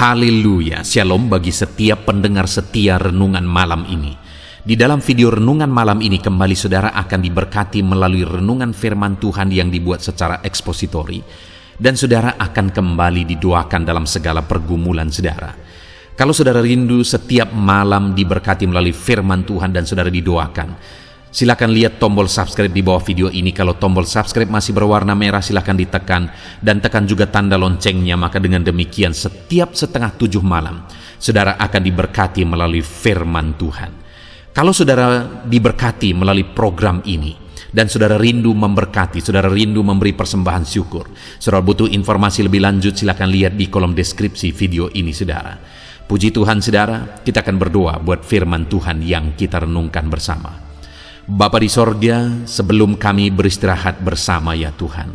Haleluya, shalom bagi setiap pendengar setia renungan malam ini. Di dalam video renungan malam ini kembali saudara akan diberkati melalui renungan firman Tuhan yang dibuat secara ekspositori. Dan saudara akan kembali didoakan dalam segala pergumulan saudara. Kalau saudara rindu setiap malam diberkati melalui firman Tuhan dan saudara didoakan, silakan lihat tombol subscribe di bawah video ini. Kalau tombol subscribe masih berwarna merah, silakan ditekan dan tekan juga tanda loncengnya. Maka dengan demikian setiap setengah 7 malam saudara akan diberkati melalui firman Tuhan. Kalau saudara diberkati melalui program ini dan saudara rindu memberkati, saudara rindu memberi persembahan syukur, saudara butuh informasi lebih lanjut, silakan lihat di kolom deskripsi video ini saudara. Puji Tuhan saudara, kita akan berdoa buat firman Tuhan yang kita renungkan bersama. Bapa di sorga, sebelum kami beristirahat bersama ya Tuhan,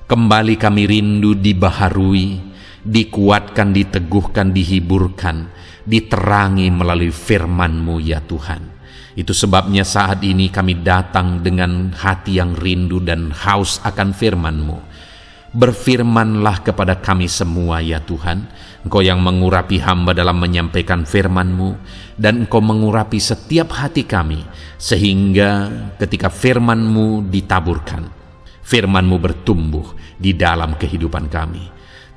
kembali kami rindu dibaharui, dikuatkan, diteguhkan, dihiburkan, diterangi melalui firman-Mu ya Tuhan. Itu sebabnya saat ini kami datang dengan hati yang rindu dan haus akan firman-Mu. Berfirmanlah kepada kami semua ya Tuhan. Engkau yang mengurapi hamba dalam menyampaikan firman-Mu, dan Engkau mengurapi setiap hati kami, sehingga ketika firman-Mu ditaburkan, firman-Mu bertumbuh di dalam kehidupan kami.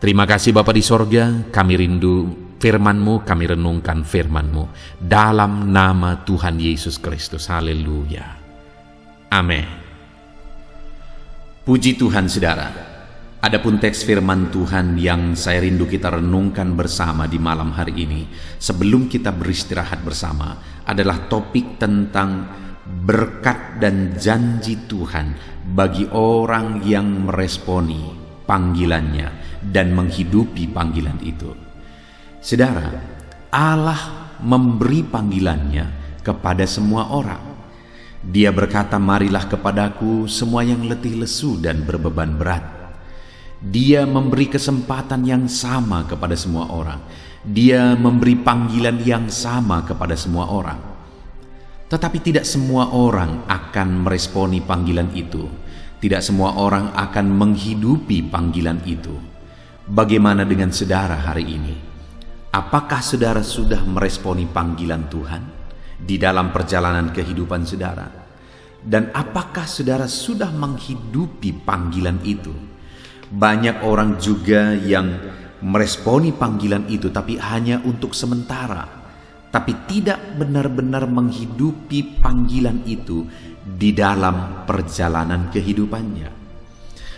Terima kasih Bapa di sorga, kami rindu firman-Mu, kami renungkan firman-Mu dalam nama Tuhan Yesus Kristus. Haleluya. Amin. Puji Tuhan saudara. Adapun teks firman Tuhan yang saya rindu kita renungkan bersama di malam hari ini, sebelum kita beristirahat bersama, adalah topik tentang berkat dan janji Tuhan bagi orang yang meresponi panggilannya dan menghidupi panggilan itu. Saudara, Allah memberi panggilannya kepada semua orang. Dia berkata, "Marilah kepadaku semua yang letih lesu dan berbeban berat." Dia memberi kesempatan yang sama kepada semua orang. Dia memberi panggilan yang sama kepada semua orang. Tetapi tidak semua orang akan meresponi panggilan itu. Tidak semua orang akan menghidupi panggilan itu. Bagaimana dengan saudara hari ini? Apakah saudara sudah meresponi panggilan Tuhan di dalam perjalanan kehidupan saudara? Dan apakah saudara sudah menghidupi panggilan itu? Banyak orang juga yang meresponi panggilan itu tapi hanya untuk sementara, tapi tidak benar-benar menghidupi panggilan itu di dalam perjalanan kehidupannya.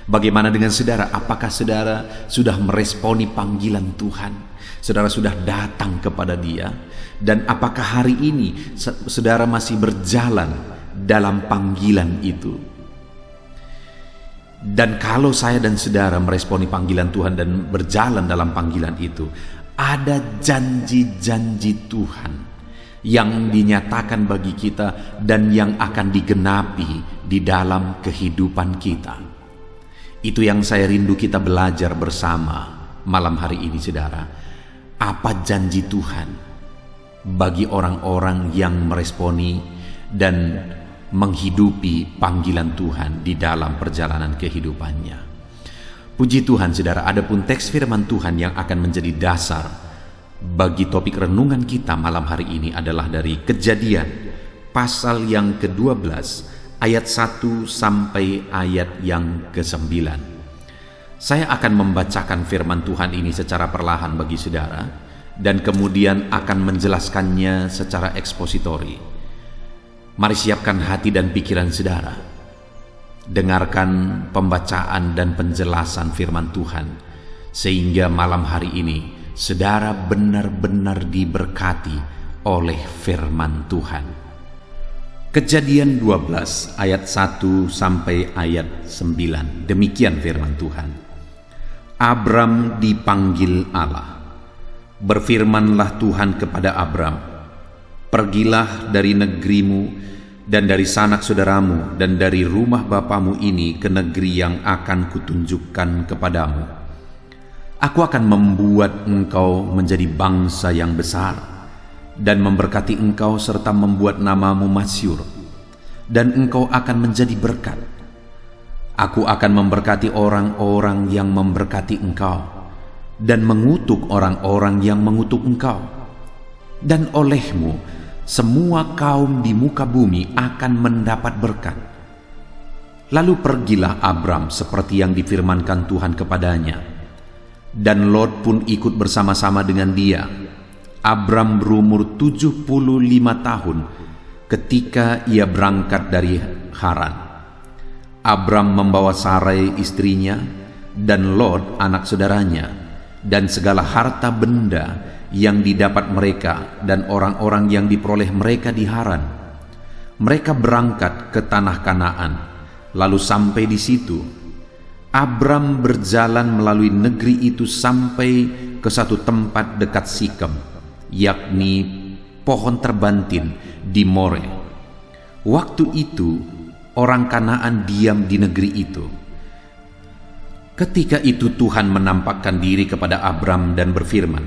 Bagaimana dengan saudara? Apakah saudara sudah meresponi panggilan Tuhan? Saudara sudah datang kepada Dia? Dan apakah hari ini saudara masih berjalan dalam panggilan itu? Dan kalau saya dan saudara meresponi panggilan Tuhan dan berjalan dalam panggilan itu, ada janji-janji Tuhan yang dinyatakan bagi kita dan yang akan digenapi di dalam kehidupan kita. Itu yang saya rindu kita belajar bersama malam hari ini saudara. Apa janji Tuhan bagi orang-orang yang meresponi dan menghidupi panggilan Tuhan di dalam perjalanan kehidupannya. Puji Tuhan saudara, adapun teks firman Tuhan yang akan menjadi dasar bagi topik renungan kita malam hari ini adalah dari Kejadian pasal yang ke-12 ayat 1 sampai ayat yang ke-9. Saya akan membacakan firman Tuhan ini secara perlahan bagi saudara dan kemudian akan menjelaskannya secara ekspositori. Mari siapkan hati dan pikiran saudara. Dengarkan pembacaan dan penjelasan firman Tuhan, sehingga malam hari ini saudara benar-benar diberkati oleh firman Tuhan. Kejadian 12 ayat 1 sampai ayat 9. Demikian firman Tuhan. Abram dipanggil Allah. Berfirmanlah Tuhan kepada Abram, "Pergilah dari negerimu dan dari sanak saudaramu dan dari rumah bapamu ini ke negeri yang akan kutunjukkan kepadamu. Aku akan membuat engkau menjadi bangsa yang besar dan memberkati engkau serta membuat namamu masyhur, dan engkau akan menjadi berkat. Aku akan memberkati orang-orang yang memberkati engkau, dan mengutuk orang-orang yang mengutuk engkau. Dan olehmu semua kaum di muka bumi akan mendapat berkat. Lalu pergilah Abram seperti yang difirmankan Tuhan kepadanya, dan Lot pun ikut bersama-sama dengan dia. Abram berumur 75 tahun ketika ia berangkat dari Haran. Abram membawa Sarai istrinya dan Lot anak saudaranya, dan segala harta benda yang didapat mereka dan orang-orang yang diperoleh mereka di Haran. Mereka berangkat ke tanah Kanaan, lalu sampai di situ. Abram berjalan melalui negeri itu sampai ke satu tempat dekat Sikem, yakni pohon terbantin di More. Waktu itu orang Kanaan diam di negeri itu. Ketika itu Tuhan menampakkan diri kepada Abram dan berfirman,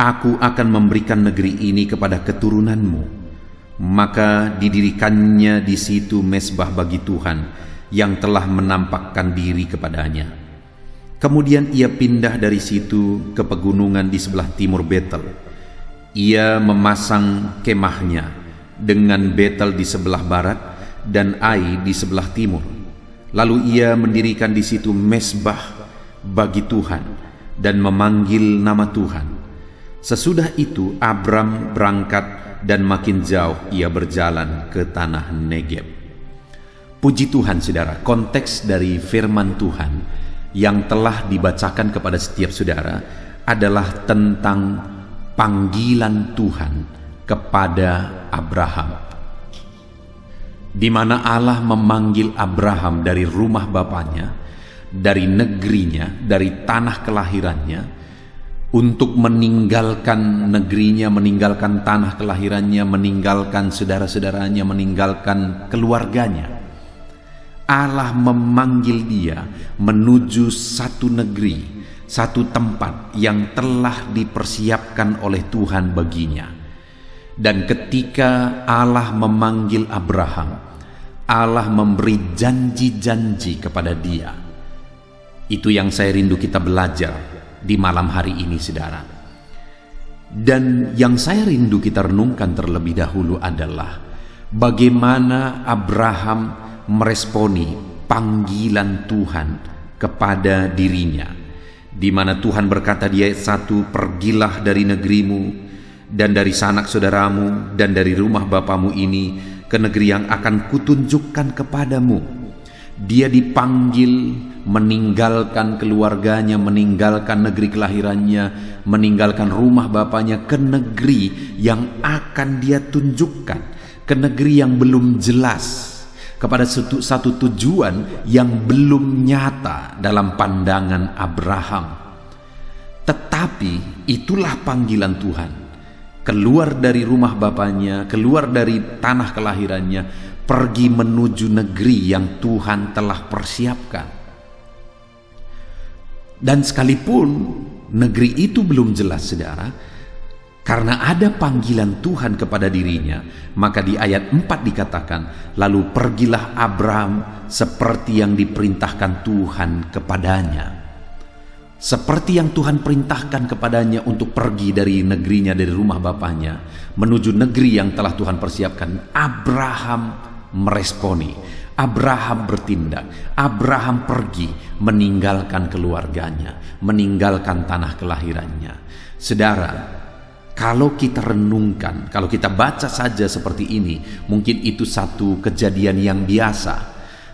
"Aku akan memberikan negeri ini kepada keturunanmu." Maka didirikannya di situ mezbah bagi Tuhan yang telah menampakkan diri kepadanya. Kemudian ia pindah dari situ ke pegunungan di sebelah timur Betel. Ia memasang kemahnya dengan Betel di sebelah barat dan Ai di sebelah timur. Lalu ia mendirikan di situ mezbah bagi Tuhan dan memanggil nama Tuhan. Sesudah itu Abram berangkat dan makin jauh ia berjalan ke tanah Negeb. Puji Tuhan saudara, konteks dari firman Tuhan yang telah dibacakan kepada setiap saudara adalah tentang panggilan Tuhan kepada Abraham, di mana Allah memanggil Abraham dari rumah bapaknya, dari negerinya, dari tanah kelahirannya, untuk meninggalkan negerinya, meninggalkan tanah kelahirannya, meninggalkan saudara-saudaranya, meninggalkan keluarganya. Allah memanggil dia menuju satu negeri, satu tempat yang telah dipersiapkan oleh Tuhan baginya. Dan ketika Allah memanggil Abraham, Allah memberi janji-janji kepada dia. Itu yang saya rindu kita belajar di malam hari ini saudara. Dan yang saya rindu kita renungkan terlebih dahulu adalah bagaimana Abraham meresponi panggilan Tuhan kepada dirinya, di mana Tuhan berkata di ayat 1, "Pergilah dari negerimu dan dari sanak saudaramu dan dari rumah bapamu ini ke negeri yang akan kutunjukkan kepadamu." Dia dipanggil meninggalkan keluarganya, meninggalkan negeri kelahirannya, meninggalkan rumah bapaknya ke negeri yang akan dia tunjukkan, ke negeri yang belum jelas, kepada satu tujuan yang belum nyata dalam pandangan Abraham. Tetapi itulah panggilan Tuhan. Keluar dari rumah bapaknya, keluar dari tanah kelahirannya, pergi menuju negeri yang Tuhan telah persiapkan. Dan sekalipun negeri itu belum jelas saudara, karena ada panggilan Tuhan kepada dirinya, maka di ayat 4 dikatakan, "Lalu pergilah Abraham seperti yang diperintahkan Tuhan kepadanya." Seperti yang Tuhan perintahkan kepadanya untuk pergi dari negerinya, dari rumah bapaknya, menuju negeri yang telah Tuhan persiapkan, Abraham meresponi, Abraham bertindak, Abraham pergi meninggalkan keluarganya, meninggalkan tanah kelahirannya. Saudara, kalau kita renungkan, kalau kita baca saja seperti ini, mungkin itu satu kejadian yang biasa.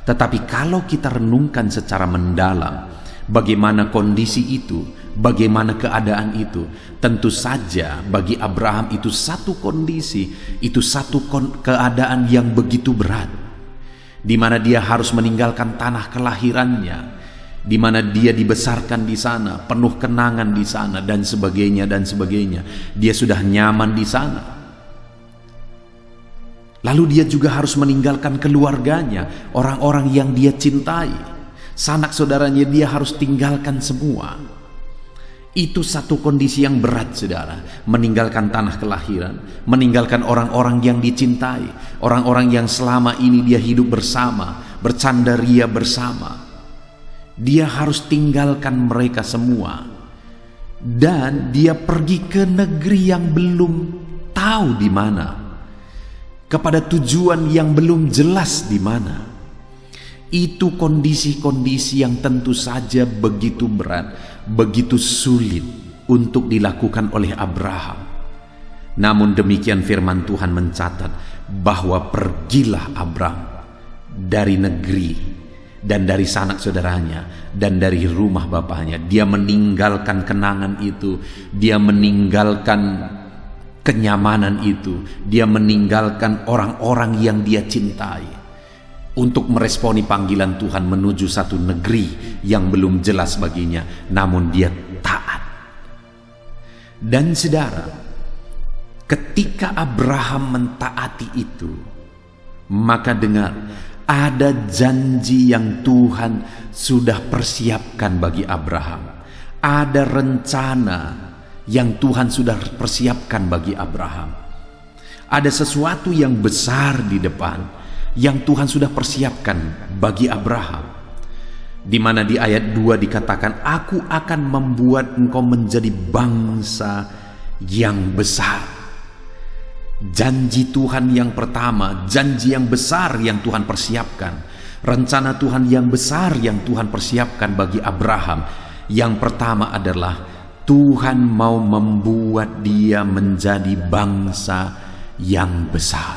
Tetapi kalau kita renungkan secara mendalam, bagaimana kondisi itu, bagaimana keadaan itu, tentu saja bagi Abraham itu satu kondisi, itu satu keadaan yang begitu berat, di mana dia harus meninggalkan tanah kelahirannya, di mana dia dibesarkan di sana, penuh kenangan di sana, dan sebagainya dan sebagainya. Dia sudah nyaman di sana. Lalu dia juga harus meninggalkan keluarganya, orang-orang yang dia cintai, sanak saudaranya dia harus tinggalkan semua. Itu satu kondisi yang berat saudara, meninggalkan tanah kelahiran, meninggalkan orang-orang yang dicintai, orang-orang yang selama ini dia hidup bersama, bercandaria bersama. Dia harus tinggalkan mereka semua. Dan dia pergi ke negeri yang belum tahu di mana, kepada tujuan yang belum jelas di mana. Itu kondisi-kondisi yang tentu saja begitu berat, begitu sulit untuk dilakukan oleh Abraham. Namun demikian firman Tuhan mencatat bahwa pergilah Abraham dari negeri dan dari sanak saudaranya dan dari rumah bapaknya. Dia meninggalkan kenangan itu, dia meninggalkan kenyamanan itu, dia meninggalkan orang-orang yang dia cintai untuk meresponi panggilan Tuhan menuju satu negeri yang belum jelas baginya, namun dia taat. Dan saudara, ketika Abraham mentaati itu, maka dengar, ada janji yang Tuhan sudah persiapkan bagi Abraham. Ada rencana yang Tuhan sudah persiapkan bagi Abraham. Ada sesuatu yang besar di depan yang Tuhan sudah persiapkan bagi Abraham. Di mana di ayat 2 dikatakan, aku akan membuat engkau menjadi bangsa yang besar. Janji Tuhan yang pertama, janji yang besar yang Tuhan persiapkan, rencana Tuhan yang besar yang Tuhan persiapkan bagi Abraham. Yang pertama adalah Tuhan mau membuat dia menjadi bangsa yang besar.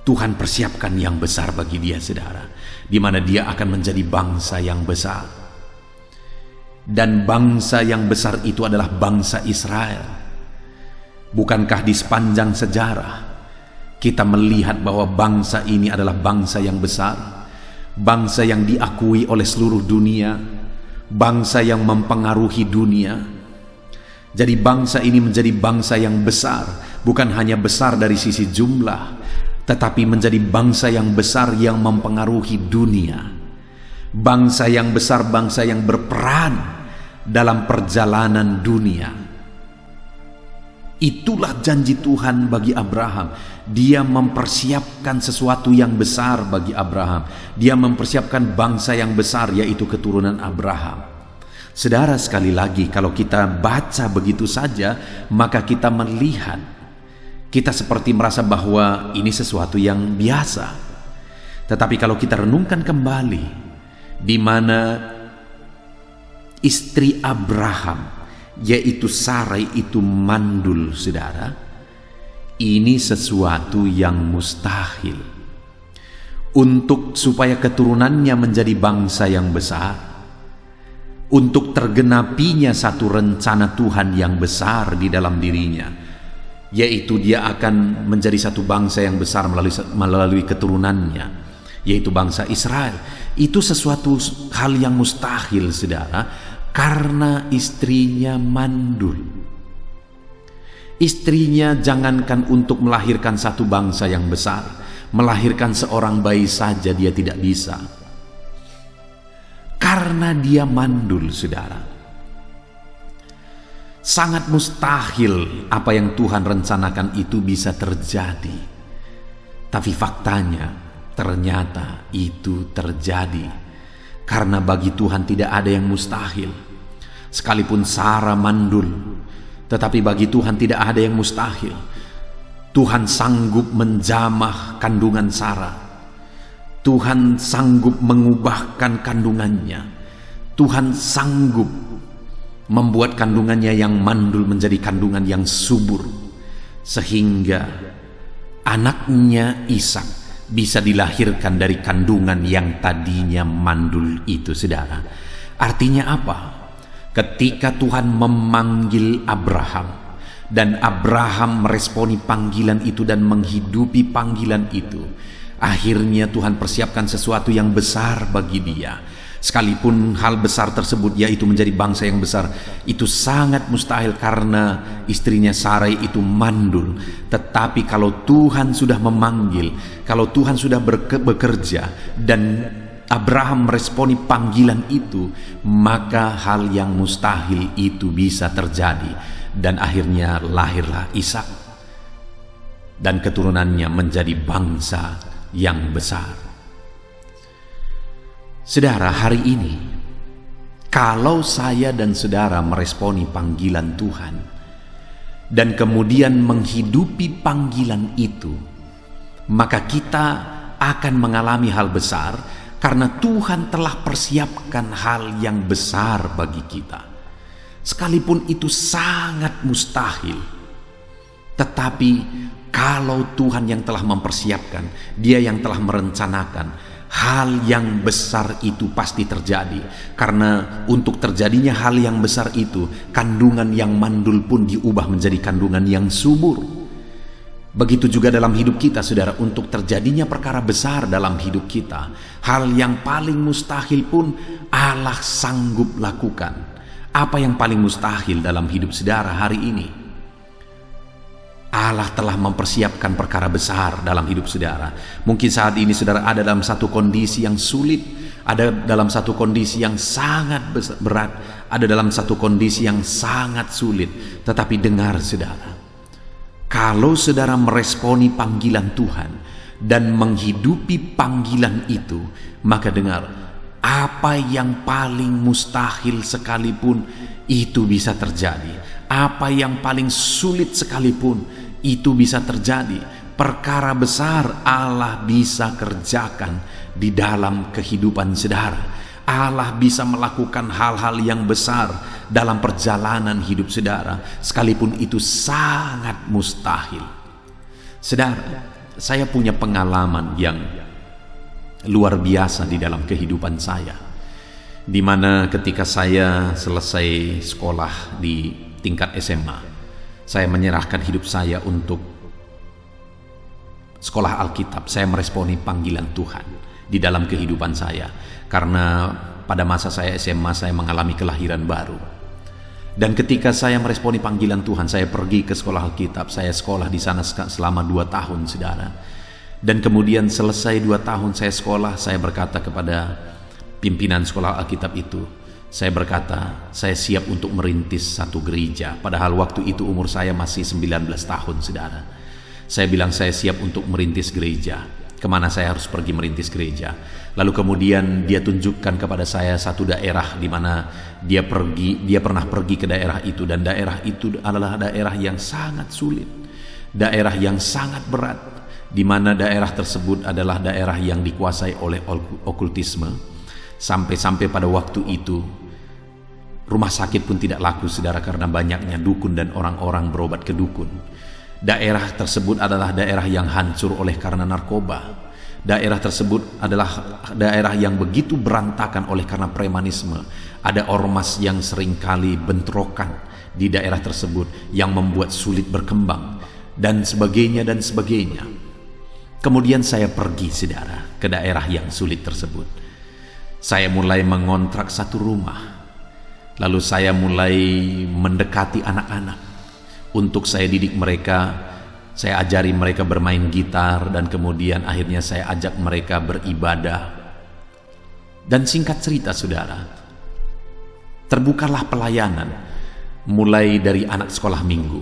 Tuhan persiapkan yang besar bagi dia, saudara, di mana dia akan menjadi bangsa yang besar. Dan bangsa yang besar itu adalah bangsa Israel. Bukankah di sepanjang sejarah kita melihat bahwa bangsa ini adalah bangsa yang besar, bangsa yang diakui oleh seluruh dunia, bangsa yang mempengaruhi dunia. Jadi bangsa ini menjadi bangsa yang besar, bukan hanya besar dari sisi jumlah, tetapi menjadi bangsa yang besar yang mempengaruhi dunia. Bangsa yang besar, bangsa yang berperan dalam perjalanan dunia. Itulah janji Tuhan bagi Abraham. Dia mempersiapkan sesuatu yang besar bagi Abraham. Dia mempersiapkan bangsa yang besar, yaitu keturunan Abraham. Saudara, sekali lagi, kalau kita baca begitu saja, maka kita melihat, kita seperti merasa bahwa ini sesuatu yang biasa. Tetapi kalau kita renungkan kembali, di mana istri Abraham, yaitu Sarai, itu mandul, saudara, ini sesuatu yang mustahil. Untuk supaya keturunannya menjadi bangsa yang besar, untuk tergenapinya satu rencana Tuhan yang besar di dalam dirinya, yaitu dia akan menjadi satu bangsa yang besar melalui keturunannya, yaitu bangsa Israel. Itu sesuatu hal yang mustahil, saudara, karena istrinya mandul. Istrinya jangankan untuk melahirkan satu bangsa yang besar, melahirkan seorang bayi saja dia tidak bisa. Karena dia mandul, saudara. Sangat mustahil apa yang Tuhan rencanakan itu bisa terjadi. Tapi faktanya, ternyata itu terjadi. Karena bagi Tuhan tidak ada yang mustahil. Sekalipun Sarah mandul, tetapi bagi Tuhan tidak ada yang mustahil. Tuhan sanggup menjamah kandungan Sarah. Tuhan sanggup mengubahkan kandungannya. Tuhan sanggup membuat kandungannya yang mandul menjadi kandungan yang subur, sehingga anaknya Ishak bisa dilahirkan dari kandungan yang tadinya mandul itu, saudara. Artinya apa? Ketika Tuhan memanggil Abraham, dan Abraham meresponi panggilan itu dan menghidupi panggilan itu, akhirnya Tuhan persiapkan sesuatu yang besar bagi dia. Sekalipun hal besar tersebut, yaitu menjadi bangsa yang besar, itu sangat mustahil karena istrinya Sarai itu mandul. Tetapi kalau Tuhan sudah memanggil, kalau Tuhan sudah bekerja, dan Abraham meresponi panggilan itu, maka hal yang mustahil itu bisa terjadi. Dan akhirnya lahirlah Ishak, dan keturunannya menjadi bangsa yang besar. Saudara, hari ini Kalau saya dan saudara meresponi panggilan Tuhan dan kemudian menghidupi panggilan itu, maka kita akan mengalami hal besar karena Tuhan telah persiapkan hal yang besar bagi kita. Sekalipun itu sangat mustahil, tetapi kalau Tuhan yang telah mempersiapkan, Dia yang telah merencanakan, hal yang besar itu pasti terjadi. Karena untuk terjadinya hal yang besar itu, kandungan yang mandul pun diubah menjadi kandungan yang subur. Begitu juga dalam hidup kita, saudara. Untuk terjadinya perkara besar dalam hidup kita, hal yang paling mustahil pun Allah sanggup lakukan. Apa yang paling mustahil dalam hidup saudara hari ini? Allah telah mempersiapkan perkara besar dalam hidup saudara. Mungkin saat ini saudara ada dalam satu kondisi yang sulit, ada dalam satu kondisi yang sangat berat, ada dalam satu kondisi yang sangat sulit. Tetapi dengar saudara, kalau saudara meresponi panggilan Tuhan dan menghidupi panggilan itu, maka dengar, apa yang paling mustahil sekalipun itu bisa terjadi. Apa yang paling sulit sekalipun itu bisa terjadi. Perkara besar Allah bisa kerjakan di dalam kehidupan saudara. Allah bisa melakukan hal-hal yang besar dalam perjalanan hidup saudara, sekalipun itu sangat mustahil. Saudara, saya punya pengalaman yang luar biasa di dalam kehidupan saya, di mana ketika saya selesai sekolah di tingkat SMA, saya menyerahkan hidup saya untuk sekolah Alkitab. Saya meresponi panggilan Tuhan di dalam kehidupan saya, karena pada masa saya SMA saya mengalami kelahiran baru. Dan ketika saya meresponi panggilan Tuhan, saya pergi ke sekolah Alkitab. Saya sekolah di sana selama 2 tahun, saudara. Dan kemudian selesai 2 tahun saya sekolah, saya berkata kepada pimpinan sekolah Alkitab itu, saya berkata, saya siap untuk merintis satu gereja. Padahal waktu itu umur saya masih 19 tahun, saudara. Saya bilang saya siap untuk merintis gereja. Kemana saya harus pergi merintis gereja? Lalu kemudian dia tunjukkan kepada saya satu daerah di mana dia pernah pergi ke daerah itu, dan daerah itu adalah daerah yang sangat sulit, daerah yang sangat berat, di mana daerah tersebut adalah daerah yang dikuasai oleh okultisme. Sampai-sampai pada waktu itu rumah sakit pun tidak laku, saudara, karena banyaknya dukun dan orang-orang berobat ke dukun. Daerah tersebut adalah daerah yang hancur oleh karena narkoba. Daerah tersebut adalah daerah yang begitu berantakan oleh karena premanisme. Ada ormas yang seringkali bentrokan di daerah tersebut yang membuat sulit berkembang, dan sebagainya dan sebagainya. Kemudian saya pergi, saudara, ke daerah yang sulit tersebut. Saya mulai mengontrak satu rumah. Lalu saya mulai mendekati anak-anak untuk saya didik mereka. Saya ajari mereka bermain gitar, dan kemudian akhirnya saya ajak mereka beribadah. Dan singkat cerita, saudara, terbukalah pelayanan mulai dari anak sekolah minggu.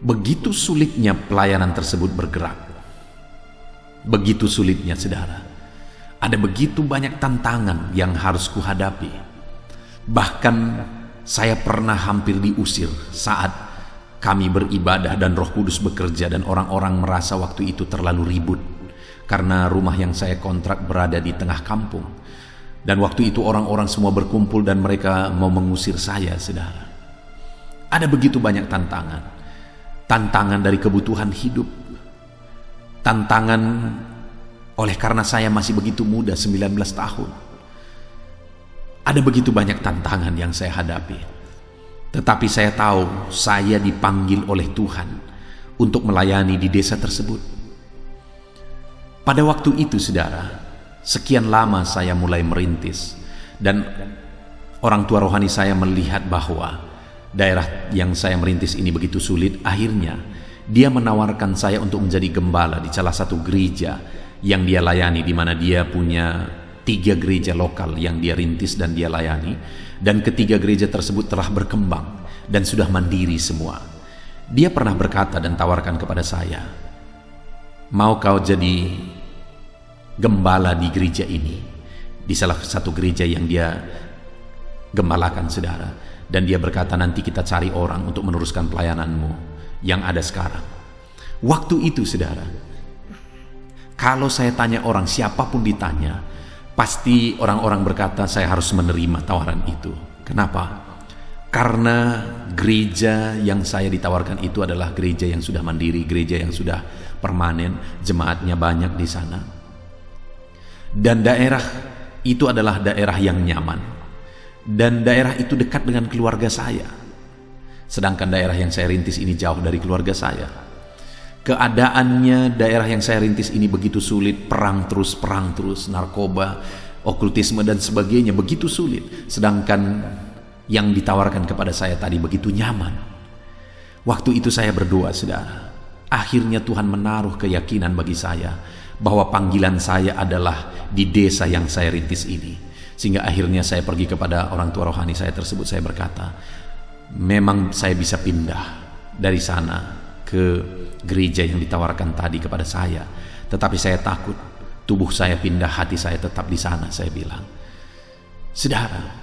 Begitu sulitnya pelayanan tersebut bergerak. Begitu sulitnya, saudara. Ada begitu banyak tantangan yang harus kuhadapi. Bahkan saya pernah hampir diusir saat kami beribadah dan Roh Kudus bekerja, dan orang-orang merasa waktu itu terlalu ribut karena rumah yang saya kontrak berada di tengah kampung. Dan waktu itu orang-orang semua berkumpul dan mereka mau mengusir saya, saudara. Ada begitu banyak tantangan. Tantangan dari kebutuhan hidup. Tantangan oleh karena saya masih begitu muda, 19 tahun. Ada begitu banyak tantangan yang saya hadapi. Tetapi saya tahu saya dipanggil oleh Tuhan untuk melayani di desa tersebut. Pada waktu itu, saudara, sekian lama saya mulai merintis, dan orang tua rohani saya melihat bahwa daerah yang saya merintis ini begitu sulit. Akhirnya dia menawarkan saya untuk menjadi gembala di salah satu gereja yang dia layani, di mana dia punya 3 gereja lokal yang dia rintis dan dia layani. Dan ketiga gereja tersebut telah berkembang dan sudah mandiri semua. Dia pernah berkata dan tawarkan kepada saya, mau kau jadi gembala di gereja ini, di salah satu gereja yang dia gembalakan saudara. Dan dia berkata, nanti kita cari orang untuk meneruskan pelayananmu yang ada sekarang. Waktu itu saudara, kalau saya tanya orang, siapapun ditanya, pasti orang-orang berkata saya harus menerima tawaran itu. Kenapa? Karena gereja yang saya ditawarkan itu adalah gereja yang sudah mandiri, gereja yang sudah permanen, jemaatnya banyak di sana. Dan daerah itu adalah daerah yang nyaman. Dan daerah itu dekat dengan keluarga saya. Sedangkan daerah yang saya rintis ini jauh dari keluarga saya. Keadaannya daerah yang saya rintis ini begitu sulit, perang terus, narkoba, okultisme dan sebagainya, begitu sulit. Sedangkan yang ditawarkan kepada saya tadi begitu nyaman. Waktu itu saya berdoa saudara. Akhirnya Tuhan menaruh keyakinan bagi saya bahwa panggilan saya adalah di desa yang saya rintis ini. Sehingga akhirnya saya pergi kepada orang tua rohani saya tersebut, saya berkata, memang saya bisa pindah dari sana ke gereja yang ditawarkan tadi kepada saya, tetapi saya takut tubuh saya pindah, hati saya tetap di sana, saya bilang. Saudara,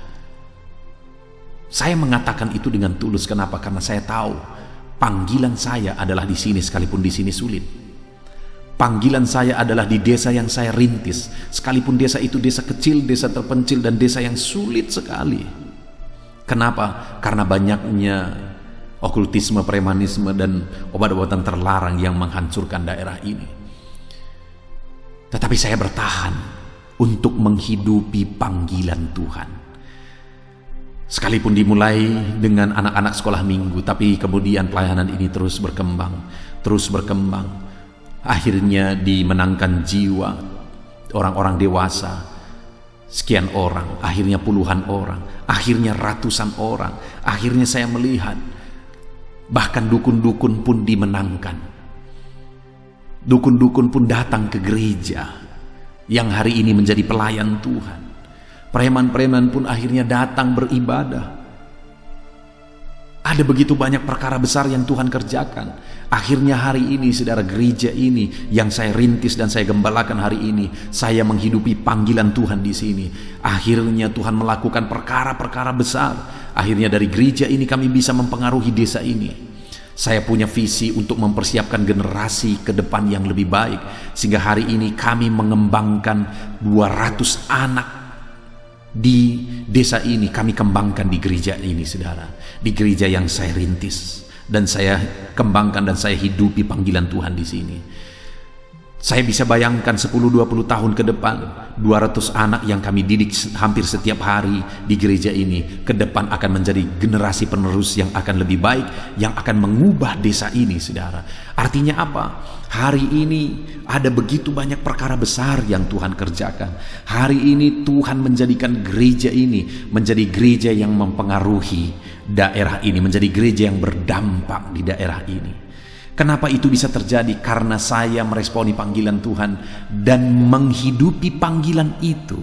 saya mengatakan itu dengan tulus. Kenapa? Karena saya tahu panggilan saya adalah di sini, sekalipun di sini sulit. Panggilan saya adalah di desa yang saya rintis, sekalipun desa itu desa kecil, desa terpencil, dan desa yang sulit sekali. Kenapa? Karena banyaknya okultisme, premanisme, dan obat-obatan terlarang yang menghancurkan daerah ini. Tetapi saya bertahan untuk menghidupi panggilan Tuhan. Sekalipun dimulai dengan anak-anak sekolah minggu, tapi kemudian pelayanan ini terus berkembang. Akhirnya dimenangkan jiwa orang-orang dewasa, sekian orang, akhirnya puluhan orang, akhirnya ratusan orang. Akhirnya saya melihat bahkan dukun-dukun pun dimenangkan. Dukun-dukun pun datang ke gereja yang hari ini menjadi pelayan Tuhan. Preman-preman pun akhirnya datang beribadah. Ada begitu banyak perkara besar yang Tuhan kerjakan. Akhirnya hari ini saudara, gereja ini yang saya rintis dan saya gembalakan hari ini, saya menghidupi panggilan Tuhan di sini. Akhirnya Tuhan melakukan perkara-perkara besar. Akhirnya dari gereja ini kami bisa mempengaruhi desa ini. Saya punya visi untuk mempersiapkan generasi ke depan yang lebih baik, sehingga hari ini kami mengembangkan 200 anak di desa ini. Kami kembangkan di gereja ini saudara, di gereja yang saya rintis dan saya kembangkan dan saya hidupi panggilan Tuhan di sini. Saya bisa bayangkan 10-20 tahun ke depan, 200 anak yang kami didik hampir setiap hari di gereja ini ke depan akan menjadi generasi penerus yang akan lebih baik, yang akan mengubah desa ini saudara. Artinya apa? Hari ini ada begitu banyak perkara besar yang Tuhan kerjakan. Hari ini Tuhan menjadikan gereja ini menjadi gereja yang mempengaruhi daerah ini, menjadi gereja yang berdampak di daerah ini. Kenapa itu bisa terjadi? Karena saya meresponi panggilan Tuhan dan menghidupi panggilan itu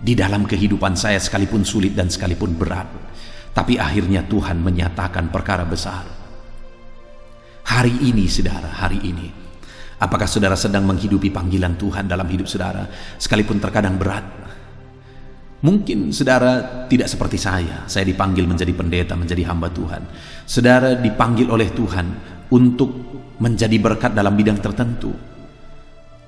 di dalam kehidupan saya, sekalipun sulit dan sekalipun berat. Tapi akhirnya Tuhan menyatakan perkara besar. Hari ini saudara, hari ini, apakah saudara sedang menghidupi panggilan Tuhan dalam hidup saudara, sekalipun terkadang berat? Mungkin saudara tidak seperti saya dipanggil menjadi pendeta, menjadi hamba Tuhan. Saudara dipanggil oleh Tuhan untuk menjadi berkat dalam bidang tertentu.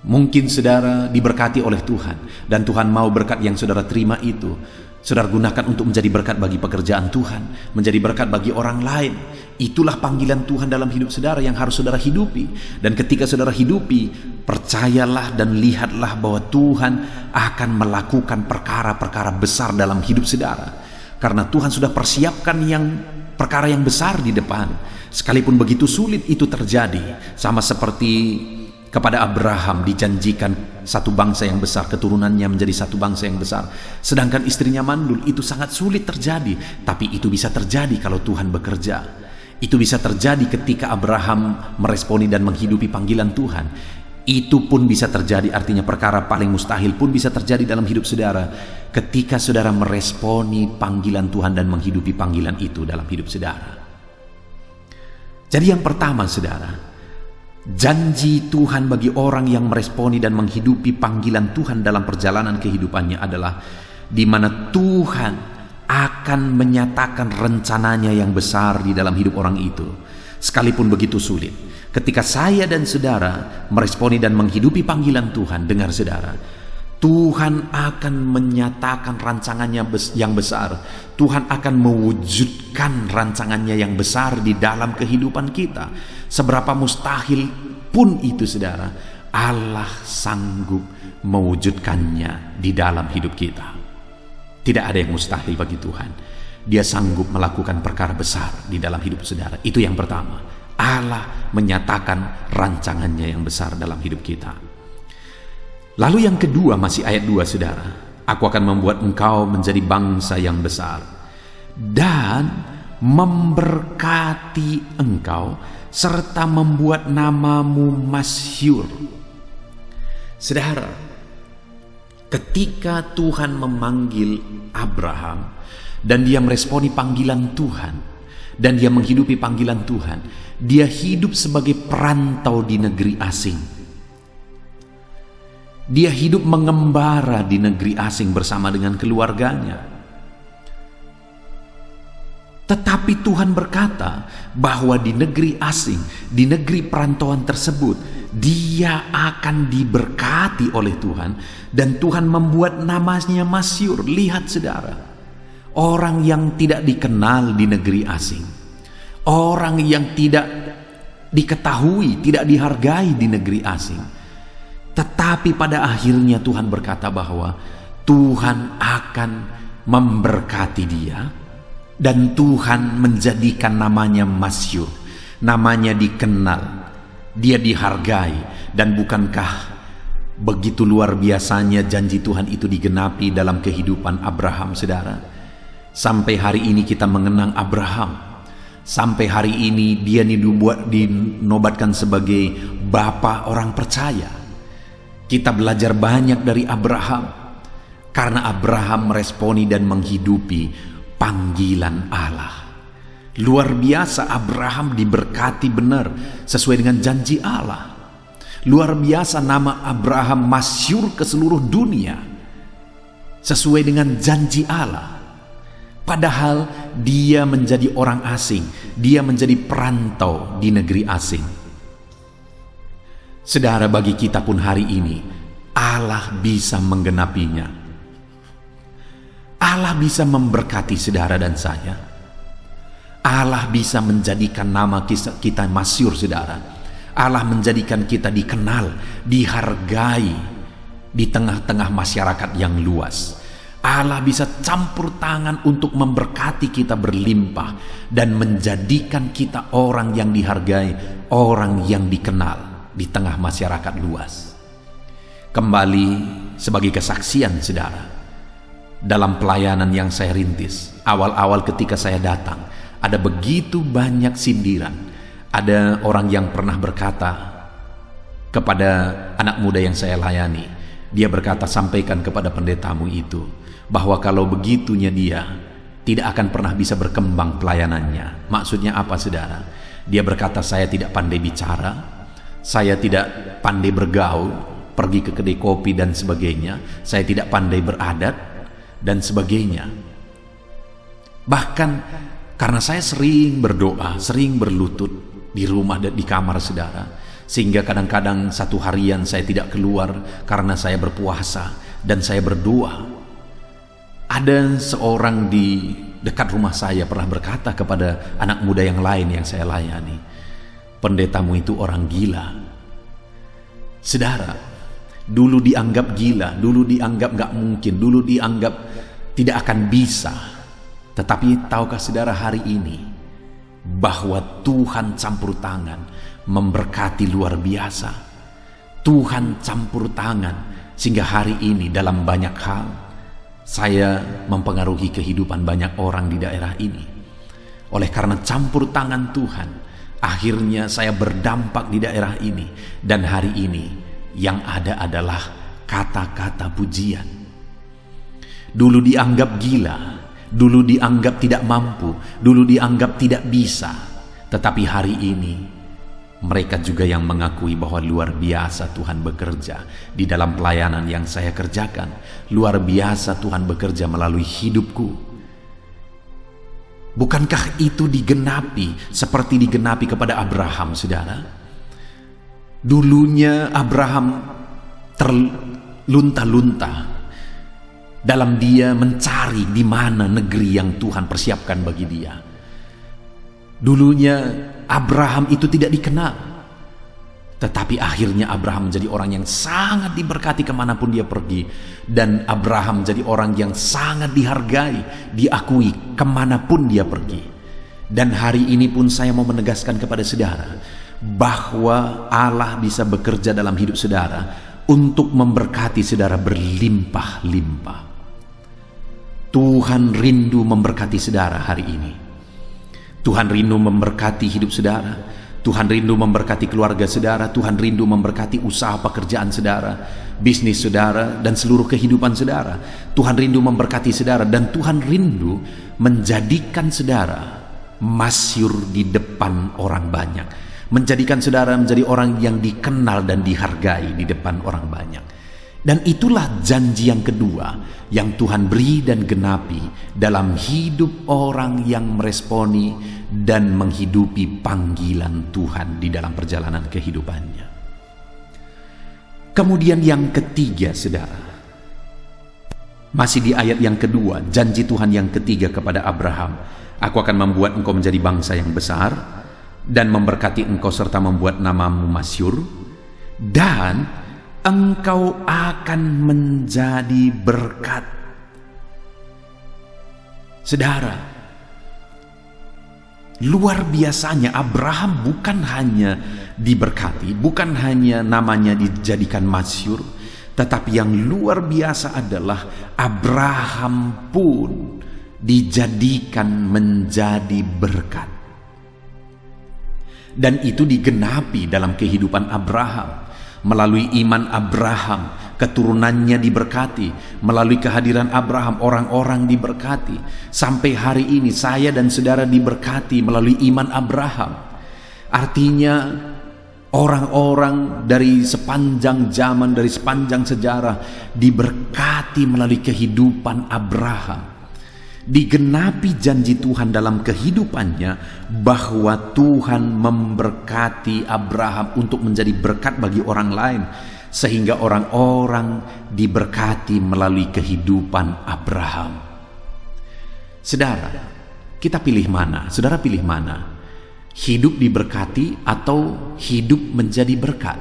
Mungkin saudara diberkati oleh Tuhan, dan Tuhan mau berkat yang saudara terima itu saudara gunakan untuk menjadi berkat bagi pekerjaan Tuhan, menjadi berkat bagi orang lain. Itulah panggilan Tuhan dalam hidup saudara yang harus saudara hidupi. Dan ketika saudara hidupi, percayalah dan lihatlah bahwa Tuhan akan melakukan perkara-perkara besar dalam hidup saudara. Karena Tuhan sudah persiapkan perkara yang besar di depan. Sekalipun begitu sulit itu terjadi, sama seperti kepada Abraham dijanjikan satu bangsa yang besar, keturunannya menjadi satu bangsa yang besar. Sedangkan istrinya mandul, itu sangat sulit terjadi. Tapi itu bisa terjadi kalau Tuhan bekerja. Itu bisa terjadi ketika Abraham meresponi dan menghidupi panggilan Tuhan. Itu pun bisa terjadi, artinya perkara paling mustahil pun bisa terjadi dalam hidup saudara ketika saudara meresponi panggilan Tuhan dan menghidupi panggilan itu dalam hidup saudara. Jadi yang pertama saudara, janji Tuhan bagi orang yang meresponi dan menghidupi panggilan Tuhan dalam perjalanan kehidupannya adalah di mana Tuhan akan menyatakan rencananya yang besar di dalam hidup orang itu. Sekalipun begitu sulit, ketika saya dan saudara meresponi dan menghidupi panggilan Tuhan, dengar saudara, Tuhan akan menyatakan rancangannya yang besar. Tuhan akan mewujudkan rancangannya yang besar di dalam kehidupan kita. Seberapa mustahil pun itu saudara, Allah sanggup mewujudkannya di dalam hidup kita. Tidak ada yang mustahil bagi Tuhan. Dia sanggup melakukan perkara besar di dalam hidup saudara. Itu yang pertama. Allah menyatakan rancangannya yang besar dalam hidup kita. Lalu yang kedua, masih ayat 2 saudara. Aku akan membuat engkau menjadi bangsa yang besar dan memberkati engkau serta membuat namamu masyhur. Saudara, ketika Tuhan memanggil Abraham dan dia meresponi panggilan Tuhan dan dia menghidupi panggilan Tuhan, dia hidup sebagai perantau di negeri asing. Dia hidup mengembara di negeri asing bersama dengan keluarganya. Tetapi Tuhan berkata bahwa di negeri asing, di negeri perantauan tersebut, dia akan diberkati oleh Tuhan dan Tuhan membuat namanya masyhur. Lihat saudara, orang yang tidak dikenal di negeri asing, orang yang tidak diketahui, tidak dihargai di negeri asing, tetapi pada akhirnya Tuhan berkata bahwa Tuhan akan memberkati dia dan Tuhan menjadikan namanya masyhur, namanya dikenal, dia dihargai. Dan bukankah begitu luar biasanya janji Tuhan itu digenapi dalam kehidupan Abraham saudara? Sampai hari ini kita mengenang Abraham. Sampai hari ini dia dinobatkan sebagai bapa orang percaya. Kita belajar banyak dari Abraham karena Abraham meresponi dan menghidupi panggilan Allah. Luar biasa, Abraham diberkati benar sesuai dengan janji Allah. Luar biasa, nama Abraham masyhur ke seluruh dunia sesuai dengan janji Allah. Padahal dia menjadi orang asing, dia menjadi perantau di negeri asing. Saudara, bagi kita pun hari ini Allah bisa menggenapinya. Allah bisa memberkati saudara dan saya. Allah bisa menjadikan nama kita masyhur saudara. Allah menjadikan kita dikenal, dihargai di tengah-tengah masyarakat yang luas. Allah bisa campur tangan untuk memberkati kita berlimpah dan menjadikan kita orang yang dihargai, orang yang dikenal di tengah masyarakat luas. Kembali sebagai kesaksian saudara, dalam pelayanan yang saya rintis, awal-awal ketika saya datang, ada begitu banyak sindiran. Ada orang yang pernah berkata kepada anak muda yang saya layani, dia berkata, sampaikan kepada pendetamu itu bahwa kalau begitunya dia tidak akan pernah bisa berkembang pelayanannya. Maksudnya apa saudara? Dia berkata, saya tidak pandai bicara, saya tidak pandai bergaul, pergi ke kedai kopi dan sebagainya, saya tidak pandai beradat dan sebagainya. Bahkan karena saya sering berdoa, sering berlutut di rumah dan di kamar saudara, sehingga kadang-kadang satu harian saya tidak keluar karena saya berpuasa dan saya berdoa. Ada seorang di dekat rumah saya pernah berkata kepada anak muda yang lain yang saya layani, pendetamu itu orang gila. Saudara, dulu dianggap gila, dulu dianggap gak mungkin, dulu dianggap tidak akan bisa. Tetapi tahukah saudara hari ini bahwa Tuhan campur tangan memberkati luar biasa. Tuhan campur tangan sehingga hari ini dalam banyak hal saya mempengaruhi kehidupan banyak orang di daerah ini. Oleh karena campur tangan Tuhan, akhirnya saya berdampak di daerah ini. Dan hari ini yang ada adalah kata-kata pujian. Dulu dianggap gila, dulu dianggap tidak mampu, dulu dianggap tidak bisa. Tetapi hari ini mereka juga yang mengakui bahwa luar biasa Tuhan bekerja di dalam pelayanan yang saya kerjakan. Luar biasa Tuhan bekerja melalui hidupku. Bukankah itu digenapi seperti digenapi kepada Abraham, saudara? Dulunya Abraham terlunta-lunta dalam dia mencari di mana negeri yang Tuhan persiapkan bagi dia. Dulunya Abraham itu tidak dikenal, tetapi akhirnya Abraham menjadi orang yang sangat diberkati kemanapun dia pergi. Dan Abraham menjadi orang yang sangat dihargai, diakui kemanapun dia pergi. Dan hari ini pun saya mau menegaskan kepada saudara bahwa Allah bisa bekerja dalam hidup saudara untuk memberkati saudara berlimpah-limpah. Tuhan rindu memberkati saudara hari ini. Tuhan rindu memberkati hidup saudara. Tuhan rindu memberkati keluarga saudara. Tuhan rindu memberkati usaha pekerjaan saudara, bisnis saudara, dan seluruh kehidupan saudara. Tuhan rindu memberkati saudara, dan Tuhan rindu menjadikan saudara masyhur di depan orang banyak, menjadikan saudara menjadi orang yang dikenal dan dihargai di depan orang banyak. Dan itulah janji yang kedua yang Tuhan beri dan genapi dalam hidup orang yang meresponi dan menghidupi panggilan Tuhan di dalam perjalanan kehidupannya. Kemudian yang ketiga, saudara, masih di ayat yang kedua, janji Tuhan yang ketiga kepada Abraham, aku akan membuat engkau menjadi bangsa yang besar dan memberkati engkau serta membuat namamu masyhur, dan engkau akan menjadi berkat. Saudara, luar biasanya Abraham bukan hanya diberkati, bukan hanya namanya dijadikan masyhur, tetapi yang luar biasa adalah Abraham pun dijadikan menjadi berkat. Dan itu digenapi dalam kehidupan Abraham. Melalui iman Abraham, keturunannya diberkati. Melalui kehadiran Abraham, orang-orang diberkati. Sampai hari ini saya dan saudara diberkati melalui iman Abraham. Artinya orang-orang dari sepanjang zaman, dari sepanjang sejarah diberkati melalui kehidupan Abraham. Digenapi janji Tuhan dalam kehidupannya bahwa Tuhan memberkati Abraham untuk menjadi berkat bagi orang lain, sehingga orang-orang diberkati melalui kehidupan Abraham. Saudara, kita pilih mana? Saudara pilih mana? Hidup diberkati atau hidup menjadi berkat?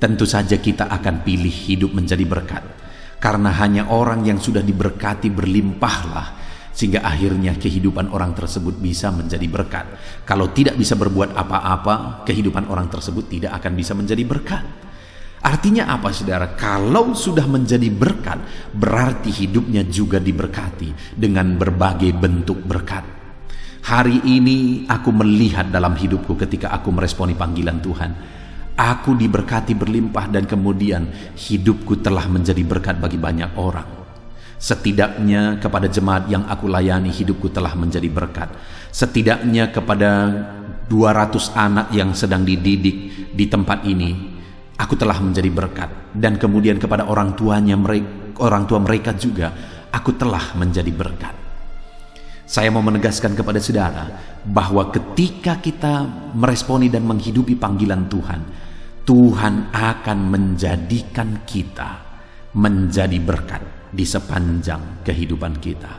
Tentu saja kita akan pilih hidup menjadi berkat. Karena hanya orang yang sudah diberkati berlimpahlah, sehingga akhirnya kehidupan orang tersebut bisa menjadi berkat. Kalau tidak bisa berbuat apa-apa, kehidupan orang tersebut tidak akan bisa menjadi berkat. Artinya apa, saudara? Kalau sudah menjadi berkat, berarti hidupnya juga diberkati dengan berbagai bentuk berkat. Hari ini aku melihat dalam hidupku ketika aku meresponi panggilan Tuhan, aku diberkati berlimpah, dan kemudian hidupku telah menjadi berkat bagi banyak orang. Setidaknya kepada jemaat yang aku layani, hidupku telah menjadi berkat. Setidaknya kepada 200 anak yang sedang dididik di tempat ini, aku telah menjadi berkat. Dan kemudian kepada orang tua mereka juga, aku telah menjadi berkat. Saya mau menegaskan kepada saudara bahwa ketika kita meresponi dan menghidupi panggilan Tuhan, Tuhan akan menjadikan kita menjadi berkat di sepanjang kehidupan kita.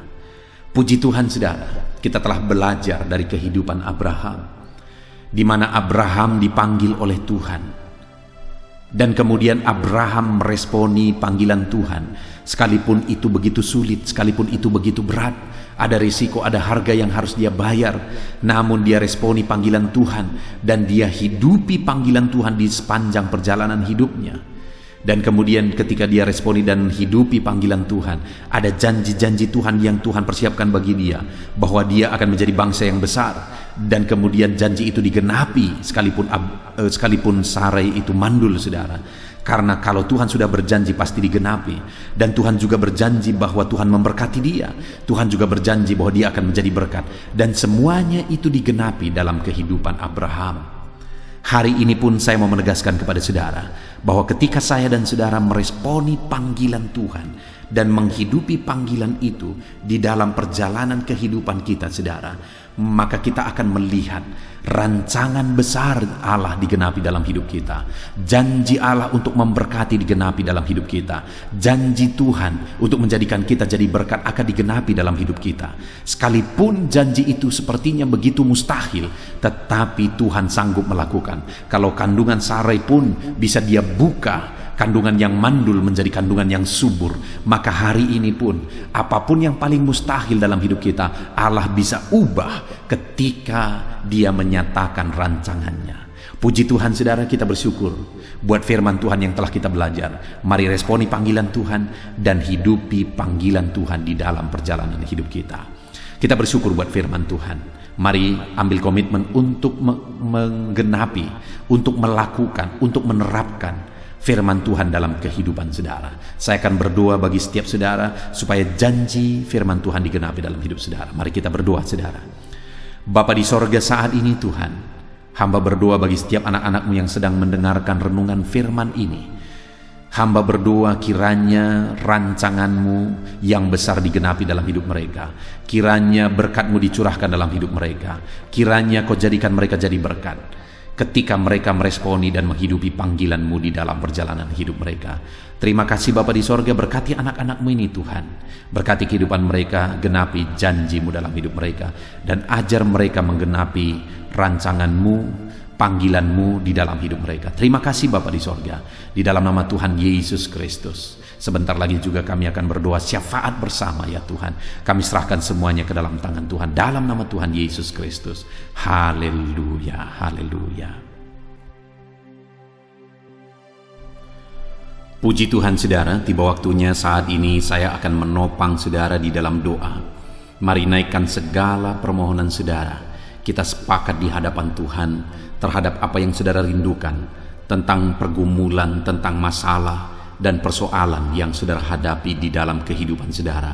Puji Tuhan, saudara, kita telah belajar dari kehidupan Abraham, di mana Abraham dipanggil oleh Tuhan, dan kemudian Abraham meresponi panggilan Tuhan, sekalipun itu begitu sulit, sekalipun itu begitu berat, ada risiko, ada harga yang harus dia bayar, namun dia responi panggilan Tuhan, dan dia hidupi panggilan Tuhan di sepanjang perjalanan hidupnya. Dan kemudian ketika dia responi dan hidupi panggilan Tuhan, ada janji-janji Tuhan yang Tuhan persiapkan bagi dia, bahwa dia akan menjadi bangsa yang besar. Dan kemudian janji itu digenapi, sekalipun Sarai itu mandul, saudara. Karena kalau Tuhan sudah berjanji pasti digenapi. Dan Tuhan juga berjanji bahwa Tuhan memberkati dia. Tuhan juga berjanji bahwa dia akan menjadi berkat. Dan semuanya itu digenapi dalam kehidupan Abraham. Hari ini pun saya mau menegaskan kepada saudara bahwa ketika saya dan saudara meresponi panggilan Tuhan dan menghidupi panggilan itu di dalam perjalanan kehidupan kita, saudara, maka kita akan melihat rancangan besar Allah digenapi dalam hidup kita. Janji Allah untuk memberkati digenapi dalam hidup kita. Janji Tuhan untuk menjadikan kita jadi berkat akan digenapi dalam hidup kita. Sekalipun janji itu sepertinya begitu mustahil, tetapi Tuhan sanggup melakukan. Kalau kandungan Sarai pun bisa dia buka kandungan yang mandul menjadi kandungan yang subur, maka hari ini pun apapun yang paling mustahil dalam hidup kita, Allah bisa ubah ketika dia menyatakan rancangannya. Puji Tuhan, saudara, kita bersyukur buat firman Tuhan yang telah kita belajar. Mari responi panggilan Tuhan dan hidupi panggilan Tuhan di dalam perjalanan hidup kita. Kita bersyukur buat firman Tuhan. Mari ambil komitmen untuk menggenapi, untuk melakukan, untuk menerapkan firman Tuhan dalam kehidupan saudara. Saya akan berdoa bagi setiap saudara supaya janji firman Tuhan digenapi dalam hidup saudara. Mari kita berdoa, saudara. Bapa di sorga, saat ini Tuhan, hamba berdoa bagi setiap anak-anak-Mu yang sedang mendengarkan renungan firman ini. Hamba berdoa kiranya rancangan-Mu yang besar digenapi dalam hidup mereka. Kiranya berkat-Mu dicurahkan dalam hidup mereka. Kiranya Kau jadikan mereka jadi berkat ketika mereka meresponi dan menghidupi panggilan-Mu di dalam perjalanan hidup mereka. Terima kasih Bapa di sorga, berkati anak-anak-Mu ini Tuhan. Berkati kehidupan mereka, genapi janji-Mu dalam hidup mereka, dan ajar mereka menggenapi rancangan-Mu, panggilan-Mu di dalam hidup mereka. Terima kasih Bapa di sorga, di dalam nama Tuhan Yesus Kristus. Sebentar lagi juga kami akan berdoa syafaat bersama ya Tuhan. Kami serahkan semuanya ke dalam tangan Tuhan, dalam nama Tuhan Yesus Kristus. Haleluya, haleluya. Puji Tuhan, saudara, tiba waktunya saat ini saya akan menopang saudara di dalam doa. Mari naikkan segala permohonan saudara. Kita sepakat di hadapan Tuhan terhadap apa yang saudara rindukan, tentang pergumulan, tentang masalah dan persoalan yang saudara hadapi di dalam kehidupan saudara.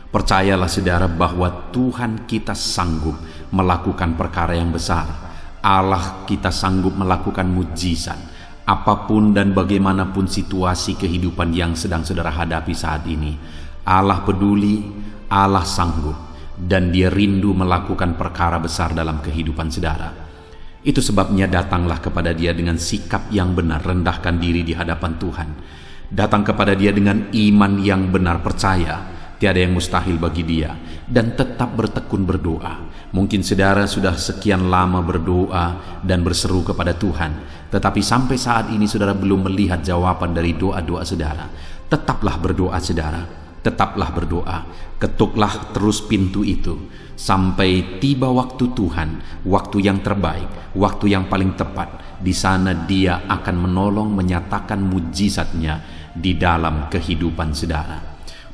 Percayalah saudara bahwa Tuhan kita sanggup melakukan perkara yang besar. Allah kita sanggup melakukan mujizat. Apapun dan bagaimanapun situasi kehidupan yang sedang saudara hadapi saat ini, Allah peduli, Allah sanggup, dan Dia rindu melakukan perkara besar dalam kehidupan saudara. Itu sebabnya datanglah kepada Dia dengan sikap yang benar, rendahkan diri di hadapan Tuhan. Datang kepada Dia dengan iman yang benar, percaya tiada yang mustahil bagi Dia, dan tetap bertekun berdoa. Mungkin saudara sudah sekian lama berdoa dan berseru kepada Tuhan, tetapi sampai saat ini saudara belum melihat jawaban dari doa-doa saudara. Tetaplah berdoa saudara, tetaplah berdoa. Ketuklah terus pintu itu sampai tiba waktu Tuhan, waktu yang terbaik, waktu yang paling tepat. Di sana Dia akan menolong, menyatakan mujizatnya di dalam kehidupan saudara.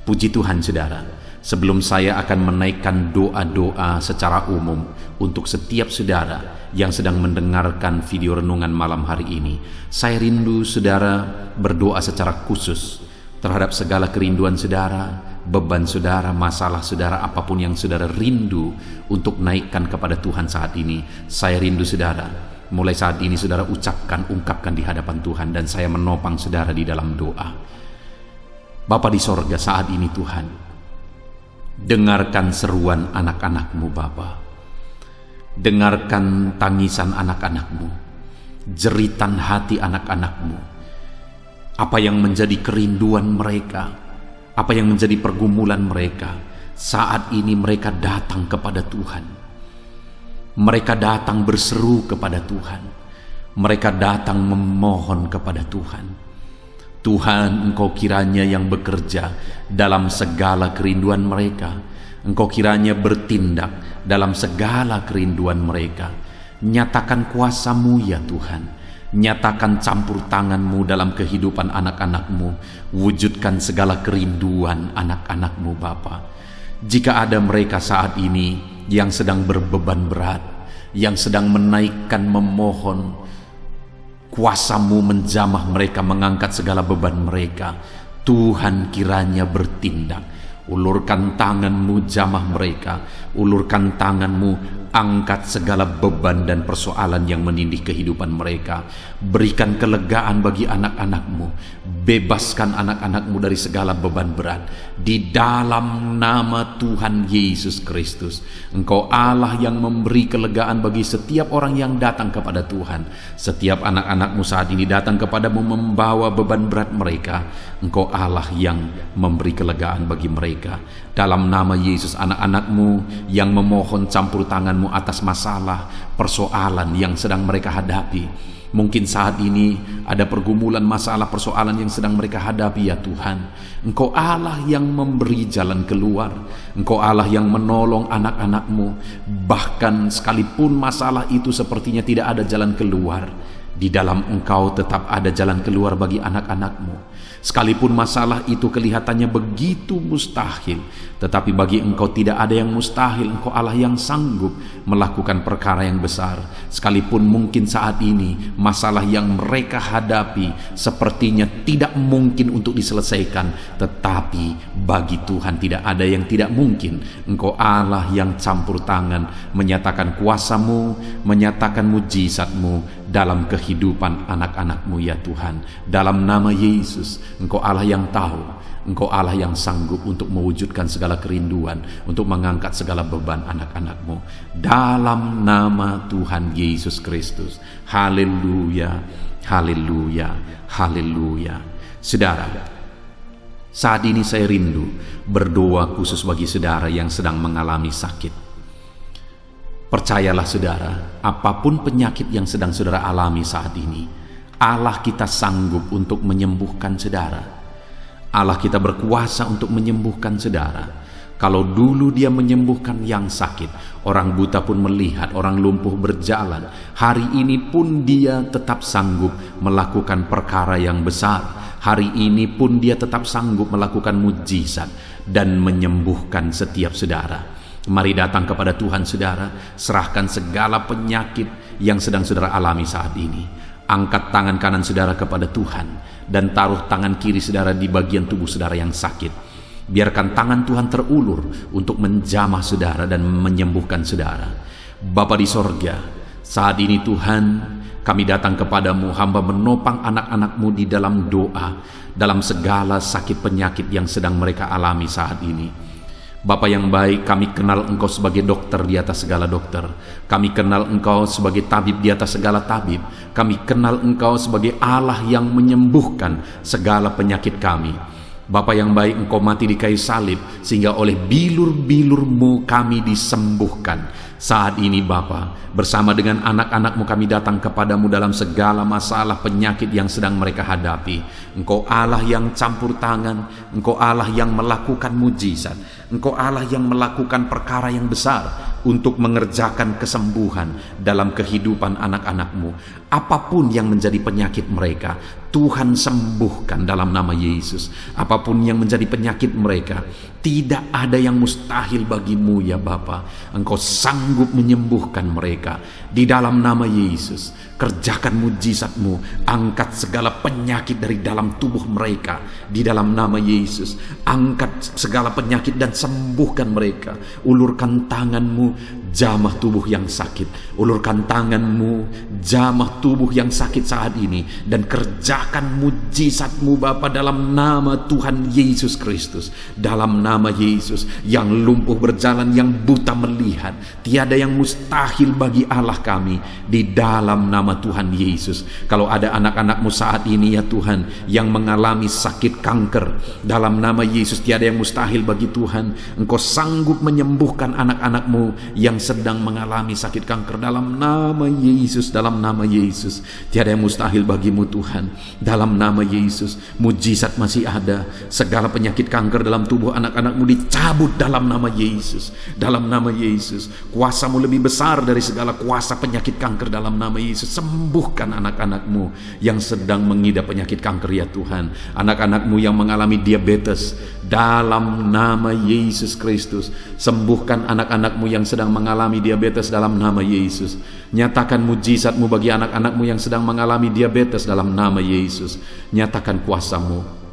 Puji Tuhan saudara. Sebelum saya akan menaikkan doa-doa secara umum untuk setiap saudara yang sedang mendengarkan video renungan malam hari ini, saya rindu saudara berdoa secara khusus terhadap segala kerinduan saudara, beban saudara, masalah saudara, apapun yang saudara rindu untuk naikkan kepada Tuhan saat ini. Saya rindu saudara, mulai saat ini saudara ungkapkan di hadapan Tuhan, dan saya menopang saudara di dalam doa. Bapa di sorga, saat ini Tuhan, dengarkan seruan anak-anak-Mu Bapa. Dengarkan tangisan anak-anak-Mu, jeritan hati anak-anak-Mu. Apa yang menjadi kerinduan mereka, apa yang menjadi pergumulan mereka, saat ini mereka datang kepada Tuhan. Mereka datang berseru kepada Tuhan. Mereka datang memohon kepada Tuhan. Tuhan, Engkau kiranya yang bekerja dalam segala kerinduan mereka. Engkau kiranya bertindak dalam segala kerinduan mereka. Nyatakan kuasa-Mu ya Tuhan. Nyatakan campur tangan-Mu dalam kehidupan anak-anak-Mu. Wujudkan segala kerinduan anak-anak-Mu Bapa. Jika ada mereka saat ini yang sedang berbeban berat, yang sedang menaikkan, memohon, kuasa-Mu menjamah mereka, mengangkat segala beban mereka. Tuhan kiranya bertindak. Ulurkan tangan-Mu, jamah mereka. Ulurkan tangan-Mu, Angkat segala beban dan persoalan yang menindih kehidupan mereka. Berikan kelegaan bagi anak-anak-Mu. Bebaskan anak-anak-Mu dari segala beban berat. Di dalam nama Tuhan Yesus Kristus. Engkau Allah yang memberi kelegaan bagi setiap orang yang datang kepada Tuhan. Setiap anak-anak-Mu saat ini datang kepadamu membawa beban berat mereka. Engkau Allah yang memberi kelegaan bagi mereka. Dalam nama Yesus, anak-anak-Mu yang memohon campur tangan-Mu atas masalah, persoalan yang sedang mereka hadapi. Mungkin saat ini ada pergumulan, masalah, persoalan yang sedang mereka hadapi ya Tuhan. Engkau Allah yang memberi jalan keluar. Engkau Allah yang menolong anak-anak-Mu. Bahkan sekalipun masalah itu sepertinya tidak ada jalan keluar, di dalam Engkau tetap ada jalan keluar bagi anak-anak-Mu. Sekalipun masalah itu kelihatannya begitu mustahil, tetapi bagi Engkau tidak ada yang mustahil. Engkau Allah yang sanggup melakukan perkara yang besar. Sekalipun mungkin saat ini masalah yang mereka hadapi sepertinya tidak mungkin untuk diselesaikan, tetapi bagi Tuhan tidak ada yang tidak mungkin. Engkau Allah yang campur tangan, menyatakan kuasa-Mu, menyatakan mujizat-Mu dalam kehidupan anak-anak-Mu ya Tuhan. Dalam nama Yesus, Engkau Allah yang tahu, Engkau Allah yang sanggup untuk mewujudkan segala kerinduan, untuk mengangkat segala beban anak-anak-Mu. Dalam nama Tuhan Yesus Kristus. Haleluya, haleluya, haleluya. Saudara, saat ini saya rindu berdoa khusus bagi saudara yang sedang mengalami sakit. Percayalah saudara, apapun penyakit yang sedang saudara alami saat ini, Allah kita sanggup untuk menyembuhkan saudara. Allah kita berkuasa untuk menyembuhkan saudara. Kalau dulu Dia menyembuhkan yang sakit, orang buta pun melihat, orang lumpuh berjalan. Hari ini pun Dia tetap sanggup melakukan perkara yang besar. Hari ini pun Dia tetap sanggup melakukan mujizat dan menyembuhkan setiap saudara. Mari datang kepada Tuhan saudara, serahkan segala penyakit yang sedang saudara alami saat ini. Angkat tangan kanan saudara kepada Tuhan dan taruh tangan kiri saudara di bagian tubuh saudara yang sakit. Biarkan tangan Tuhan terulur untuk menjamah saudara dan menyembuhkan saudara. Bapa di sorga, saat ini Tuhan, kami datang kepadamu, hamba menopang anak-anak-Mu di dalam doa, dalam segala sakit penyakit yang sedang mereka alami saat ini. Bapa yang baik, kami kenal Engkau sebagai dokter di atas segala dokter. Kami kenal Engkau sebagai tabib di atas segala tabib. Kami kenal Engkau sebagai Allah yang menyembuhkan segala penyakit kami. Bapa yang baik, Engkau mati di kayu salib sehingga oleh bilur-bilur-Mu kami disembuhkan. Saat ini Bapa, bersama dengan anak-anak-Mu kami datang kepadamu dalam segala masalah penyakit yang sedang mereka hadapi. Engkau Allah yang campur tangan, Engkau Allah yang melakukan mujizat, Engkau Allah yang melakukan perkara yang besar untuk mengerjakan kesembuhan dalam kehidupan anak-anak-Mu. Apapun yang menjadi penyakit mereka, Tuhan sembuhkan dalam nama Yesus. Apapun yang menjadi penyakit mereka, tidak ada yang mustahil bagimu ya Bapa. Engkau sanggup menyembuhkan mereka di dalam nama Yesus. Kerjakan mujizat-Mu, angkat segala penyakit dari dalam tubuh mereka di dalam nama Yesus. Angkat segala penyakit dan sembuhkan mereka. Ulurkan tangan-Mu, jamah tubuh yang sakit. Ulurkan tangan-Mu, jamah tubuh yang sakit saat ini, dan kerjakan mujizat-Mu Bapa dalam nama Tuhan Yesus Kristus. Dalam nama Yesus, yang lumpuh berjalan, yang buta melihat, tiada yang mustahil bagi Allah kami di dalam nama Tuhan Yesus. Kalau ada anak-anak-Mu saat ini ya Tuhan yang mengalami sakit kanker, dalam nama Yesus tiada yang mustahil bagi Tuhan. Engkau sanggup menyembuhkan anak-anak-Mu yang sedang mengalami sakit kanker dalam nama Yesus. Dalam nama Yesus tiada yang mustahil bagimu Tuhan. Dalam nama Yesus mujizat masih ada. Segala penyakit kanker dalam tubuh anak-anak-Mu dicabut dalam nama Yesus. Dalam nama Yesus, kuasa-Mu lebih besar dari segala kuasa penyakit kanker dalam nama Yesus. Sembuhkan anak-anak-Mu yang sedang mengidap penyakit kanker ya Tuhan. Anak-anak-Mu yang mengalami diabetes, dalam nama Yesus Kristus. Sembuhkan anak-anak-Mu yang sedang mengalami diabetes dalam nama Yesus. Nyatakan mujizat-Mu bagi anak-anak-Mu yang sedang mengalami diabetes dalam nama Yesus. Nyatakan kuasa-Mu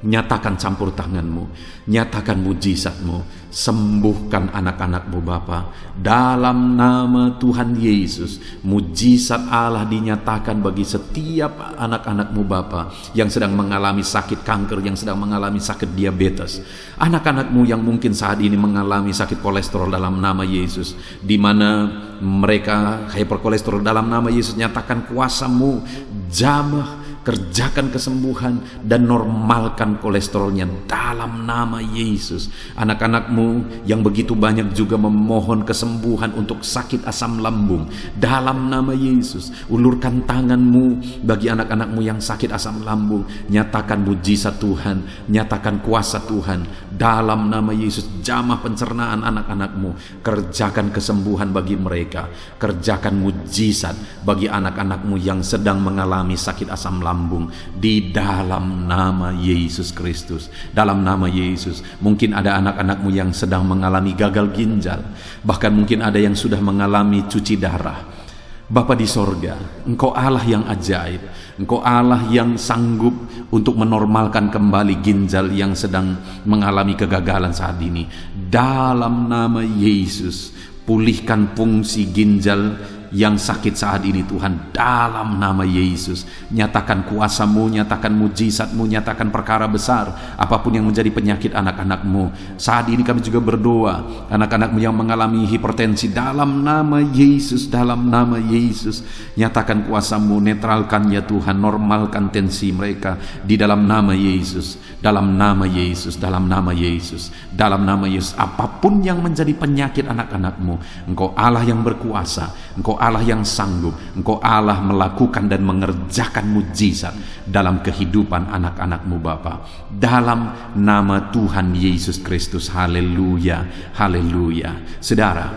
Nyatakan campur tangan-Mu, nyatakan mujizat-Mu, sembuhkan anak-anak-Mu Bapa. Dalam nama Tuhan Yesus, mujizat Allah dinyatakan bagi setiap anak-anak-Mu Bapa yang sedang mengalami sakit kanker, yang sedang mengalami sakit diabetes. Anak-anak-Mu yang mungkin saat ini mengalami sakit kolesterol dalam nama Yesus, di mana mereka hiperkolesterol, dalam nama Yesus nyatakan kuasa-Mu, jamah, kerjakan kesembuhan dan normalkan kolesterolnya dalam nama Yesus. Anak-anak-Mu yang begitu banyak juga memohon kesembuhan untuk sakit asam lambung, dalam nama Yesus ulurkan tangan-Mu bagi anak-anak-Mu yang sakit asam lambung. Nyatakan mujizat Tuhan, nyatakan kuasa Tuhan dalam nama Yesus. Jamah pencernaan anak-anak-Mu, kerjakan kesembuhan bagi mereka, kerjakan mujizat bagi anak-anak-Mu yang sedang mengalami sakit asam lambung di dalam nama Yesus Kristus. Dalam nama Yesus, mungkin ada anak-anak-Mu yang sedang mengalami gagal ginjal, bahkan mungkin ada yang sudah mengalami cuci darah. Bapa di sorga, Engkau Allah yang ajaib, Engkau Allah yang sanggup untuk menormalkan kembali ginjal yang sedang mengalami kegagalan saat ini. Dalam nama Yesus, pulihkan fungsi ginjal yang sakit saat ini Tuhan, dalam nama Yesus. Nyatakan kuasa-Mu, nyatakan mujizat-Mu, nyatakan perkara besar apapun yang menjadi penyakit anak-anak-Mu. Saat ini kami juga berdoa, anak-anak-Mu yang mengalami hipertensi, dalam nama Yesus, dalam nama Yesus, nyatakan kuasa-Mu, netralkan ya Tuhan, normalkan tensi mereka di dalam nama Yesus, dalam nama Yesus, dalam nama Yesus, dalam nama Yesus. Apapun yang menjadi penyakit anak-anak-Mu, Engkau Allah yang berkuasa, Engkau Allah yang sanggup, Engkau Allah melakukan dan mengerjakan mujizat dalam kehidupan anak-anak-Mu Bapa. Dalam nama Tuhan Yesus Kristus, haleluya, haleluya. Saudara,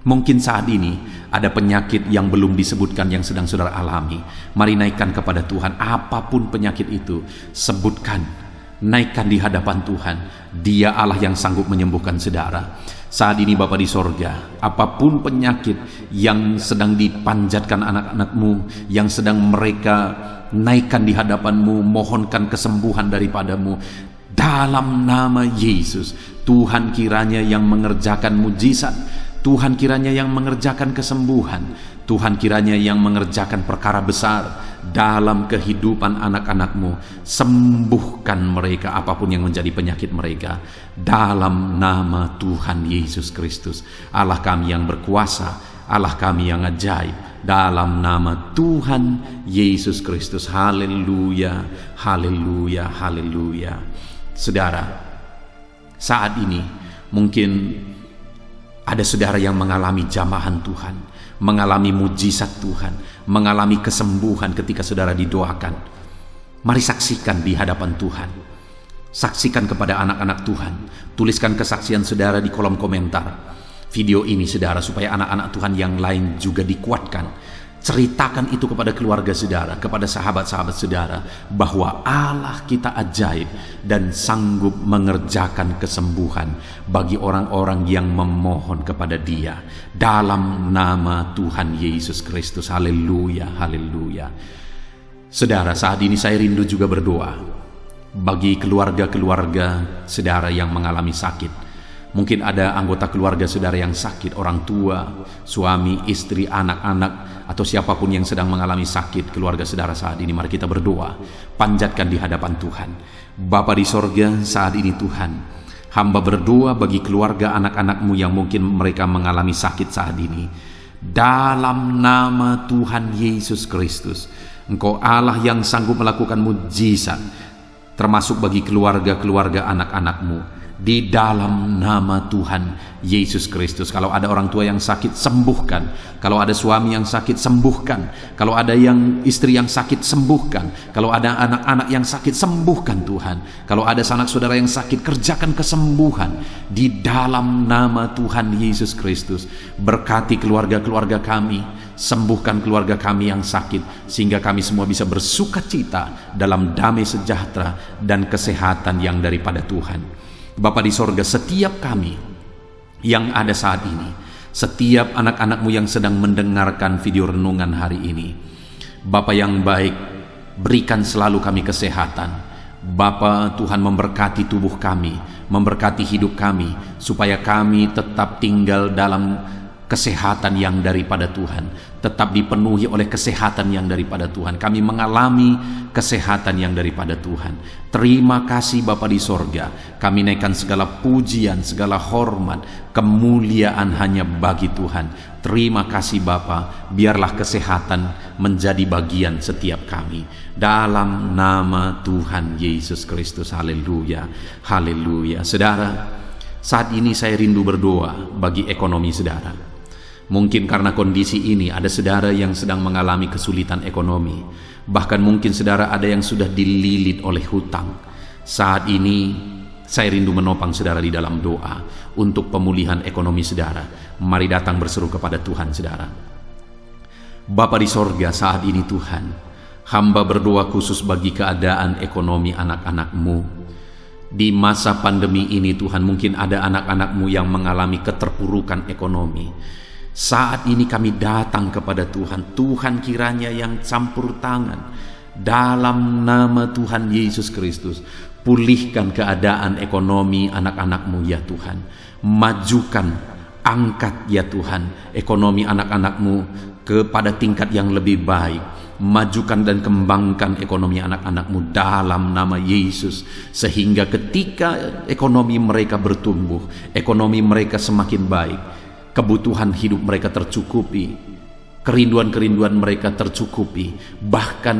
mungkin saat ini ada penyakit yang belum disebutkan yang sedang saudara alami. Mari naikkan kepada Tuhan, apapun penyakit itu, sebutkan, naikkan di hadapan Tuhan. Dia Allah yang sanggup menyembuhkan saudara. Saat ini Bapa di sorga, apapun penyakit yang sedang dipanjatkan anak-anak-Mu, yang sedang mereka naikkan di hadapan-Mu, mohonkan kesembuhan daripada-Mu, dalam nama Yesus, Tuhan kiranya yang mengerjakan mujizat, Tuhan kiranya yang mengerjakan kesembuhan, Tuhan kiranya yang mengerjakan perkara besar dalam kehidupan anak-anak-Mu. Sembuhkan mereka apapun yang menjadi penyakit mereka, dalam nama Tuhan Yesus Kristus. Allah kami yang berkuasa, Allah kami yang ajaib, dalam nama Tuhan Yesus Kristus. Haleluya, haleluya, haleluya. Saudara, saat ini mungkin ada saudara yang mengalami jamahan Tuhan, mengalami mujizat Tuhan, mengalami kesembuhan ketika saudara didoakan. Mari saksikan di hadapan Tuhan. Saksikan kepada anak-anak Tuhan. Tuliskan kesaksian saudara di kolom komentar video ini saudara, supaya anak-anak Tuhan yang lain juga dikuatkan. Ceritakan itu kepada keluarga saudara, kepada sahabat-sahabat saudara, bahwa Allah kita ajaib dan sanggup mengerjakan kesembuhan bagi orang-orang yang memohon kepada Dia, dalam nama Tuhan Yesus Kristus. Haleluya, haleluya. Saudara, saat ini saya rindu juga berdoa bagi keluarga-keluarga saudara yang mengalami sakit. Mungkin ada anggota keluarga saudara yang sakit, orang tua, suami, istri, anak-anak, atau siapapun yang sedang mengalami sakit keluarga saudara saat ini. Mari kita berdoa, panjatkan di hadapan Tuhan. Bapa di sorga, saat ini Tuhan, hamba berdoa bagi keluarga anak-anak-Mu yang mungkin mereka mengalami sakit saat ini. Dalam nama Tuhan Yesus Kristus, Engkau Allah yang sanggup melakukan mujizat, termasuk bagi keluarga-keluarga anak-anak-Mu. Di dalam nama Tuhan Yesus Kristus. Kalau ada orang tua yang sakit, sembuhkan. Kalau ada suami yang sakit, sembuhkan. Kalau ada yang istri yang sakit, sembuhkan. Kalau ada anak-anak yang sakit, sembuhkan Tuhan. Kalau ada sanak saudara yang sakit, kerjakan kesembuhan di dalam nama Tuhan Yesus Kristus. Berkati keluarga-keluarga kami, sembuhkan keluarga kami yang sakit, sehingga kami semua bisa bersukacita dalam damai sejahtera dan kesehatan yang daripada Tuhan. Bapa di sorga, setiap kami yang ada saat ini, setiap anak-anak-Mu yang sedang mendengarkan video renungan hari ini, Bapa yang baik, berikan selalu kami kesehatan, Bapa, Tuhan memberkati tubuh kami, memberkati hidup kami, supaya kami tetap tinggal dalam kesehatan yang daripada Tuhan, tetap dipenuhi oleh kesehatan yang daripada Tuhan. Kami mengalami kesehatan yang daripada Tuhan. Terima kasih Bapa di sorga. Kami naikkan segala pujian, segala hormat, kemuliaan hanya bagi Tuhan. Terima kasih Bapa, biarlah kesehatan menjadi bagian setiap kami. Dalam nama Tuhan Yesus Kristus, haleluya, haleluya. Saudara, saat ini saya rindu berdoa bagi ekonomi saudara. Mungkin karena kondisi ini ada saudara yang sedang mengalami kesulitan ekonomi. Bahkan mungkin saudara ada yang sudah dililit oleh hutang. Saat ini saya rindu menopang saudara di dalam doa untuk pemulihan ekonomi saudara. Mari datang berseru kepada Tuhan saudara. Bapa di sorga, saat ini Tuhan, hamba berdoa khusus bagi keadaan ekonomi anak-anak-Mu. Di masa pandemi ini Tuhan, mungkin ada anak-anak-Mu yang mengalami keterpurukan ekonomi. Saat ini kami datang kepada Tuhan. Tuhan kiranya yang campur tangan dalam nama Tuhan Yesus Kristus. Pulihkan keadaan ekonomi anak-anak-Mu ya Tuhan. Majukan, angkat ya Tuhan ekonomi anak-anak-Mu kepada tingkat yang lebih baik. Majukan dan kembangkan ekonomi anak-anak-Mu dalam nama Yesus, sehingga ketika ekonomi mereka bertumbuh, ekonomi mereka semakin baik, kebutuhan hidup mereka tercukupi, kerinduan-kerinduan mereka tercukupi. Bahkan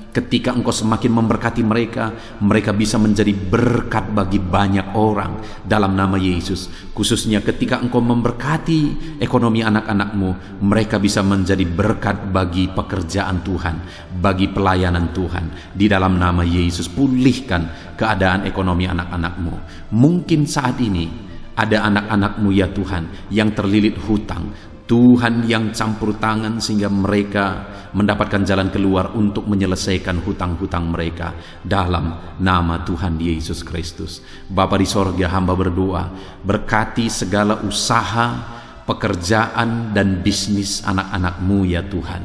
ketika Engkau semakin memberkati mereka, mereka bisa menjadi berkat bagi banyak orang dalam nama Yesus. Khususnya ketika Engkau memberkati ekonomi anak-anak-Mu, mereka bisa menjadi berkat bagi pekerjaan Tuhan, bagi pelayanan Tuhan. Di dalam nama Yesus, pulihkan keadaan ekonomi anak-anak-Mu. Mungkin saat ini ada anak-anak-Mu ya Tuhan yang terlilit hutang. Tuhan yang campur tangan sehingga mereka mendapatkan jalan keluar untuk menyelesaikan hutang-hutang mereka dalam nama Tuhan Yesus Kristus. Bapa di sorga, hamba berdoa, berkati segala usaha, pekerjaan dan bisnis anak-anak-Mu ya Tuhan,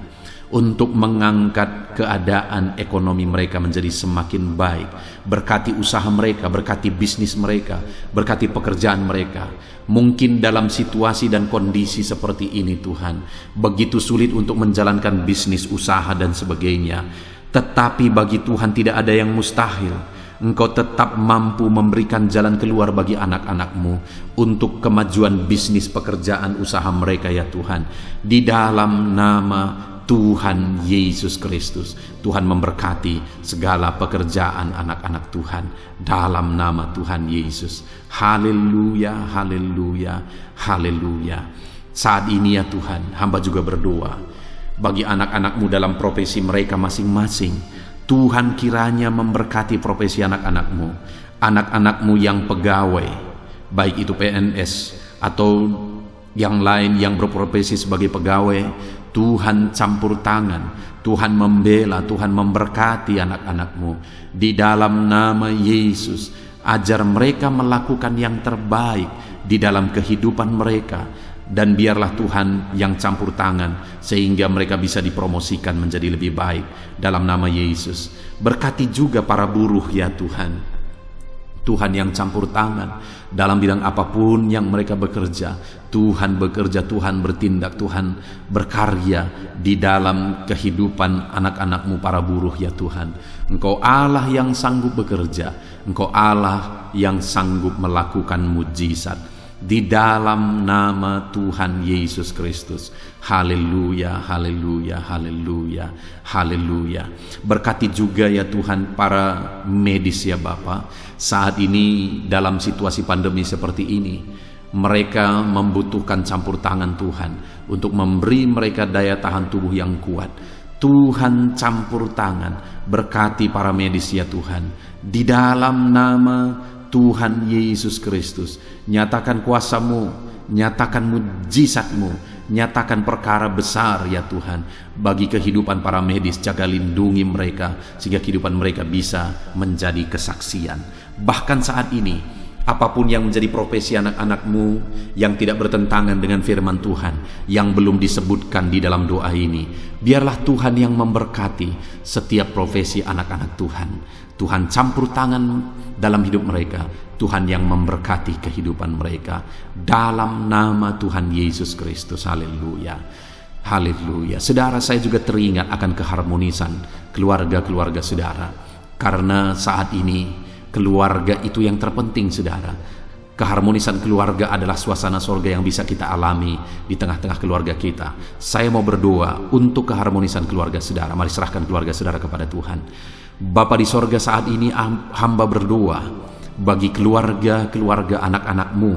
untuk mengangkat keadaan ekonomi mereka menjadi semakin baik. Berkati usaha mereka, berkati bisnis mereka, berkati pekerjaan mereka. Mungkin dalam situasi dan kondisi seperti ini Tuhan, begitu sulit untuk menjalankan bisnis, usaha dan sebagainya. Tetapi bagi Tuhan tidak ada yang mustahil. Engkau tetap mampu memberikan jalan keluar bagi anak-anak-Mu untuk kemajuan bisnis, pekerjaan, usaha mereka ya Tuhan. Di dalam nama Tuhan Yesus Kristus, Tuhan memberkati segala pekerjaan anak-anak Tuhan dalam nama Tuhan Yesus. Haleluya, haleluya, haleluya. Saat ini ya Tuhan, hamba juga berdoa bagi anak-anak-Mu dalam profesi mereka masing-masing. Tuhan kiranya memberkati profesi anak-anak-Mu, anak-anak-Mu yang pegawai, baik itu PNS atau yang lain yang berprofesi sebagai pegawai. Tuhan campur tangan, Tuhan membela, Tuhan memberkati anak-anak-Mu di dalam nama Yesus. Ajar mereka melakukan yang terbaik di dalam kehidupan mereka, dan biarlah Tuhan yang campur tangan sehingga mereka bisa dipromosikan menjadi lebih baik dalam nama Yesus. Berkati juga para buruh ya Tuhan. Tuhan yang campur tangan dalam bidang apapun yang mereka bekerja. Tuhan bekerja, Tuhan bertindak, Tuhan berkarya di dalam kehidupan anak-anak-Mu para buruh ya Tuhan. Engkau Allah yang sanggup bekerja, Engkau Allah yang sanggup melakukan mujizat di dalam nama Tuhan Yesus Kristus. Haleluya, haleluya, haleluya, haleluya. Berkati juga ya Tuhan para medis ya Bapa. Saat ini dalam situasi pandemi seperti ini, mereka membutuhkan campur tangan Tuhan untuk memberi mereka daya tahan tubuh yang kuat. Tuhan campur tangan, berkati para medis ya Tuhan. Di dalam nama Tuhan Yesus Kristus, nyatakan kuasa-Mu, nyatakan mujizat-Mu, nyatakan perkara besar ya Tuhan bagi kehidupan para medis. Jaga lindungi mereka sehingga kehidupan mereka bisa menjadi kesaksian. Bahkan saat ini Apapun yang menjadi profesi anak-anak-Mu yang tidak bertentangan dengan firman Tuhan, yang belum disebutkan di dalam doa ini, biarlah Tuhan yang memberkati setiap profesi anak-anak Tuhan. Tuhan campur tangan dalam hidup mereka, Tuhan yang memberkati kehidupan mereka. Dalam nama Tuhan Yesus Kristus, haleluya. Haleluya. Saudara, saya juga teringat akan keharmonisan keluarga-keluarga saudara. Karena saat ini keluarga itu yang terpenting, saudara. Keharmonisan keluarga adalah suasana sorga yang bisa kita alami di tengah-tengah keluarga kita. Saya mau berdoa untuk keharmonisan keluarga saudara. Mari serahkan keluarga saudara kepada Tuhan. Bapa di sorga, saat ini hamba berdoa bagi keluarga anak-anak-Mu.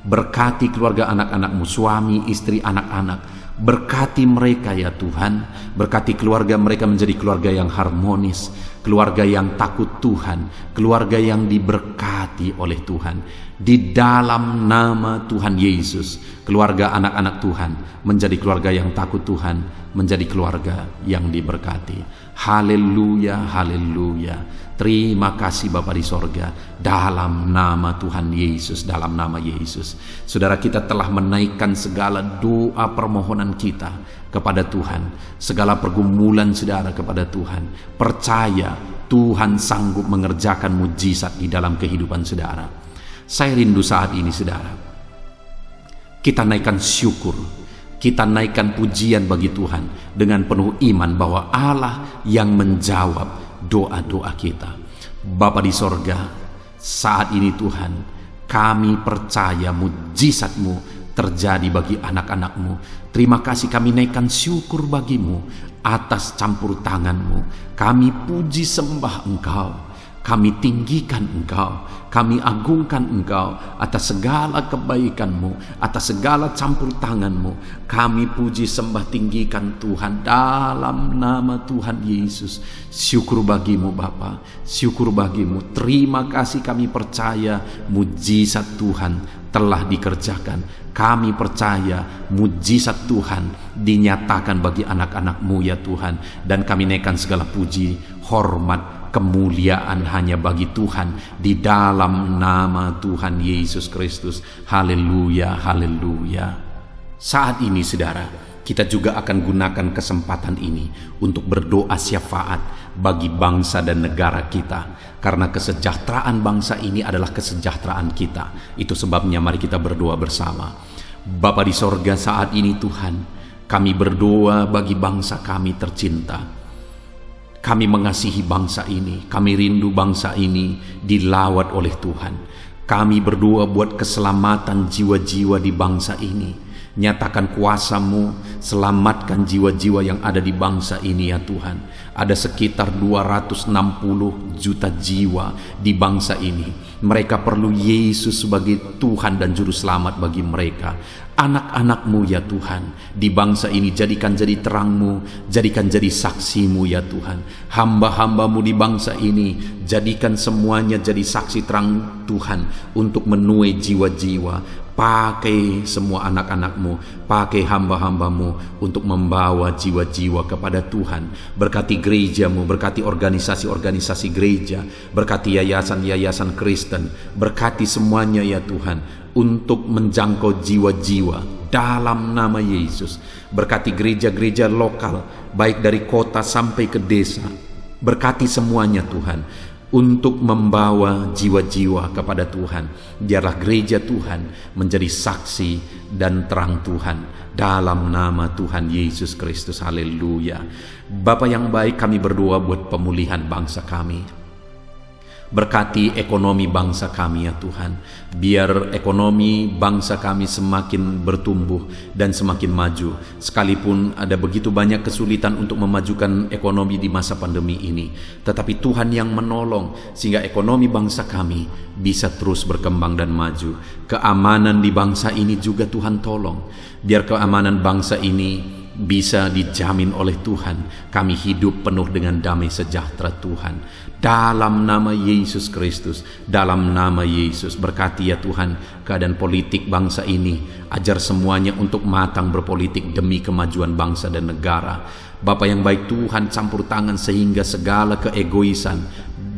Berkati keluarga anak-anak-Mu, suami, istri, anak-anak. Berkati mereka ya Tuhan. Berkati keluarga mereka menjadi keluarga yang harmonis, keluarga yang takut Tuhan, keluarga yang diberkati oleh Tuhan. Di dalam nama Tuhan Yesus, keluarga anak-anak Tuhan menjadi keluarga yang takut Tuhan, menjadi keluarga yang diberkati. Haleluya, haleluya. Terima kasih Bapa di sorga, dalam nama Tuhan Yesus, dalam nama Yesus. Saudara, kita telah menaikkan segala doa permohonan kita kepada Tuhan, segala pergumulan saudara kepada Tuhan. Percaya Tuhan sanggup mengerjakan mujizat di dalam kehidupan saudara. Saya rindu saat ini saudara, kita naikkan syukur, kita naikkan pujian bagi Tuhan dengan penuh iman bahwa Allah yang menjawab doa-doa kita. Bapa di sorga, saat ini Tuhan, kami percaya mujizat-Mu terjadi bagi anak-anak-Mu. Terima kasih, kami naikkan syukur bagi-Mu atas campur tangan-Mu. Kami puji sembah Engkau, kami tinggikan Engkau, kami agungkan Engkau atas segala kebaikan-Mu, atas segala campur tangan-Mu. Kami puji sembah tinggikan Tuhan dalam nama Tuhan Yesus. Syukur bagi-Mu Bapa, syukur bagi-Mu. Terima kasih, kami percaya mujizat Tuhan telah dikerjakan. Kami percaya mujizat Tuhan dinyatakan bagi anak-anak-Mu ya Tuhan. Dan kami naikkan segala puji, hormat, kemuliaan hanya bagi Tuhan di dalam nama Tuhan Yesus Kristus. Haleluya, haleluya. Saat ini saudara, kita juga akan gunakan kesempatan ini untuk berdoa syafaat bagi bangsa dan negara kita, karena kesejahteraan bangsa ini adalah kesejahteraan kita. Itu sebabnya mari kita berdoa bersama. Bapa di sorga, saat ini Tuhan, kami berdoa bagi bangsa kami tercinta. Kami mengasihi bangsa ini, kami rindu bangsa ini dilawat oleh Tuhan. Kami berdoa buat keselamatan jiwa-jiwa di bangsa ini. Nyatakan kuasa-Mu, selamatkan jiwa-jiwa yang ada di bangsa ini ya Tuhan. Ada sekitar 260 juta jiwa di bangsa ini. Mereka perlu Yesus sebagai Tuhan dan Juru Selamat bagi mereka. Anak-anak-Mu ya Tuhan, di bangsa ini jadikan jadi terang-Mu, jadikan jadi saksi-Mu ya Tuhan. Hamba-hamba-Mu di bangsa ini, jadikan semuanya jadi saksi terang Tuhan untuk menuai jiwa-jiwa. Pakai semua anak-anak-Mu, pakai hamba-hamba-Mu untuk membawa jiwa-jiwa kepada Tuhan. Berkati gereja-Mu, berkati organisasi-organisasi gereja, berkati yayasan-yayasan Kristen, berkati semuanya ya Tuhan, untuk menjangkau jiwa-jiwa dalam nama Yesus. Berkati gereja-gereja lokal, baik dari kota sampai ke desa. Berkati semuanya Tuhan, untuk membawa jiwa-jiwa kepada Tuhan. Biarlah gereja Tuhan menjadi saksi dan terang Tuhan dalam nama Tuhan Yesus Kristus. Haleluya. Bapa yang baik, kami berdoa buat pemulihan bangsa kami. Berkati ekonomi bangsa kami ya Tuhan. Biar ekonomi bangsa kami semakin bertumbuh dan semakin maju. Sekalipun ada begitu banyak kesulitan untuk memajukan ekonomi di masa pandemi ini, tetapi Tuhan yang menolong sehingga ekonomi bangsa kami bisa terus berkembang dan maju. Keamanan di bangsa ini juga Tuhan tolong. Biar keamanan bangsa ini bisa dijamin oleh Tuhan. Kami hidup penuh dengan damai sejahtera Tuhan. Dalam nama Yesus Kristus, dalam nama Yesus, berkati ya Tuhan keadaan politik bangsa ini. Ajar semuanya untuk matang berpolitik demi kemajuan bangsa dan negara. Bapa yang baik Tuhan, campur tangan sehingga segala keegoisan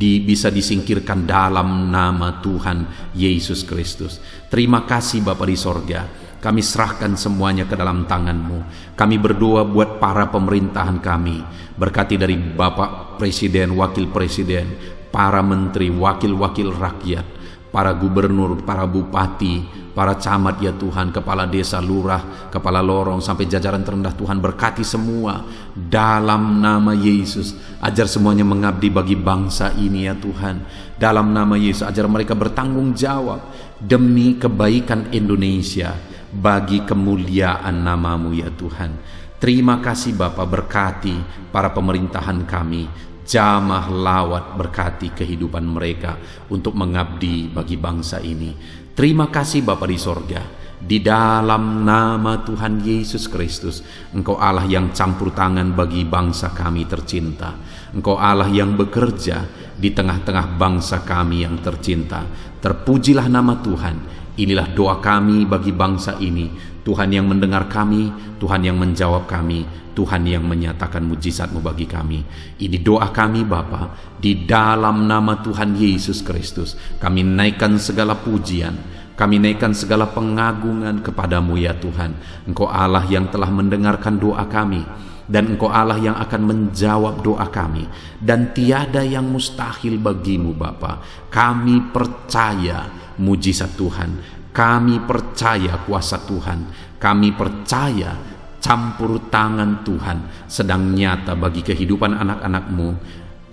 bisa disingkirkan dalam nama Tuhan Yesus Kristus. Terima kasih Bapa di sorga. Kami serahkan semuanya ke dalam tangan-Mu. Kami berdoa buat para pemerintahan kami. Berkati dari Bapak Presiden, Wakil Presiden, para menteri, wakil-wakil rakyat, para gubernur, para bupati, para camat ya Tuhan, kepala desa, lurah, kepala lorong, sampai jajaran terendah Tuhan. Berkati semua dalam nama Yesus. Ajar semuanya mengabdi bagi bangsa ini ya Tuhan. Dalam nama Yesus, ajar mereka bertanggung jawab demi kebaikan Indonesia, bagi kemuliaan nama-Mu ya Tuhan. Terima kasih Bapa, berkati para pemerintahan kami, jamah lawat, berkati kehidupan mereka untuk mengabdi bagi bangsa ini. Terima kasih Bapa di sorga. Di dalam nama Tuhan Yesus Kristus, Engkau Allah yang campur tangan bagi bangsa kami tercinta. Engkau Allah yang bekerja di tengah-tengah bangsa kami yang tercinta. Terpujilah nama Tuhan. Inilah doa kami bagi bangsa ini. Tuhan yang mendengar kami, Tuhan yang menjawab kami, Tuhan yang menyatakan mujizat-Mu bagi kami. Ini doa kami Bapa, di dalam nama Tuhan Yesus Kristus. Kami naikkan segala pujian, kami naikkan segala pengagungan kepadamu ya Tuhan. Engkau Allah yang telah mendengarkan doa kami, dan Engkau Allah yang akan menjawab doa kami, dan tiada yang mustahil bagimu Bapa. Kami percaya mujizat Tuhan, kami percaya kuasa Tuhan, kami percaya campur tangan Tuhan sedang nyata bagi kehidupan anak-anak-Mu,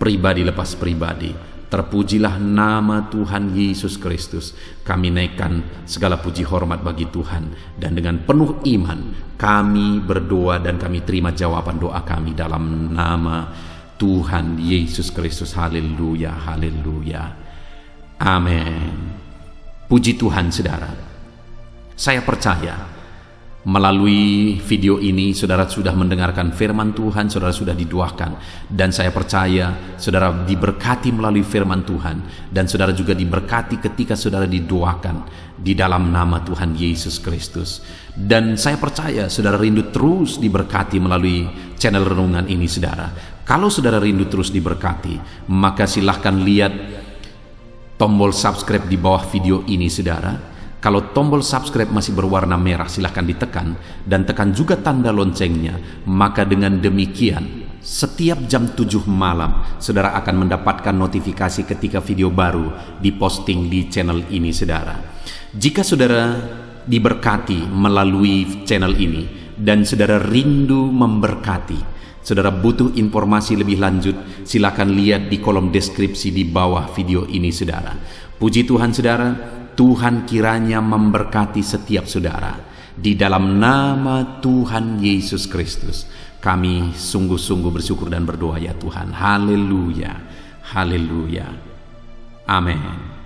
pribadi lepas pribadi. Terpujilah nama Tuhan Yesus Kristus. Kami naikkan segala puji hormat bagi Tuhan, dan dengan penuh iman kami berdoa dan kami terima jawaban doa kami dalam nama Tuhan Yesus Kristus. Haleluya, haleluya, amin. Puji Tuhan saudara. Saya percaya melalui video ini saudara sudah mendengarkan firman Tuhan, saudara sudah didoakan, dan saya percaya saudara diberkati melalui firman Tuhan, dan saudara juga diberkati ketika saudara didoakan di dalam nama Tuhan Yesus Kristus. Dan saya percaya saudara rindu terus diberkati melalui channel renungan ini saudara. Kalau saudara rindu terus diberkati, maka silahkan lihat tombol subscribe di bawah video ini saudara. Kalau tombol subscribe masih berwarna merah, silahkan ditekan, dan tekan juga tanda loncengnya. Maka dengan demikian setiap jam 7 malam saudara akan mendapatkan notifikasi ketika video baru diposting di channel ini saudara. Jika saudara diberkati melalui channel ini dan saudara rindu memberkati, saudara butuh informasi lebih lanjut, silakan lihat di kolom deskripsi di bawah video ini saudara. Puji Tuhan saudara, Tuhan kiranya memberkati setiap saudara. Di dalam nama Tuhan Yesus Kristus, kami sungguh-sungguh bersyukur dan berdoa ya Tuhan. Haleluya, haleluya, amin.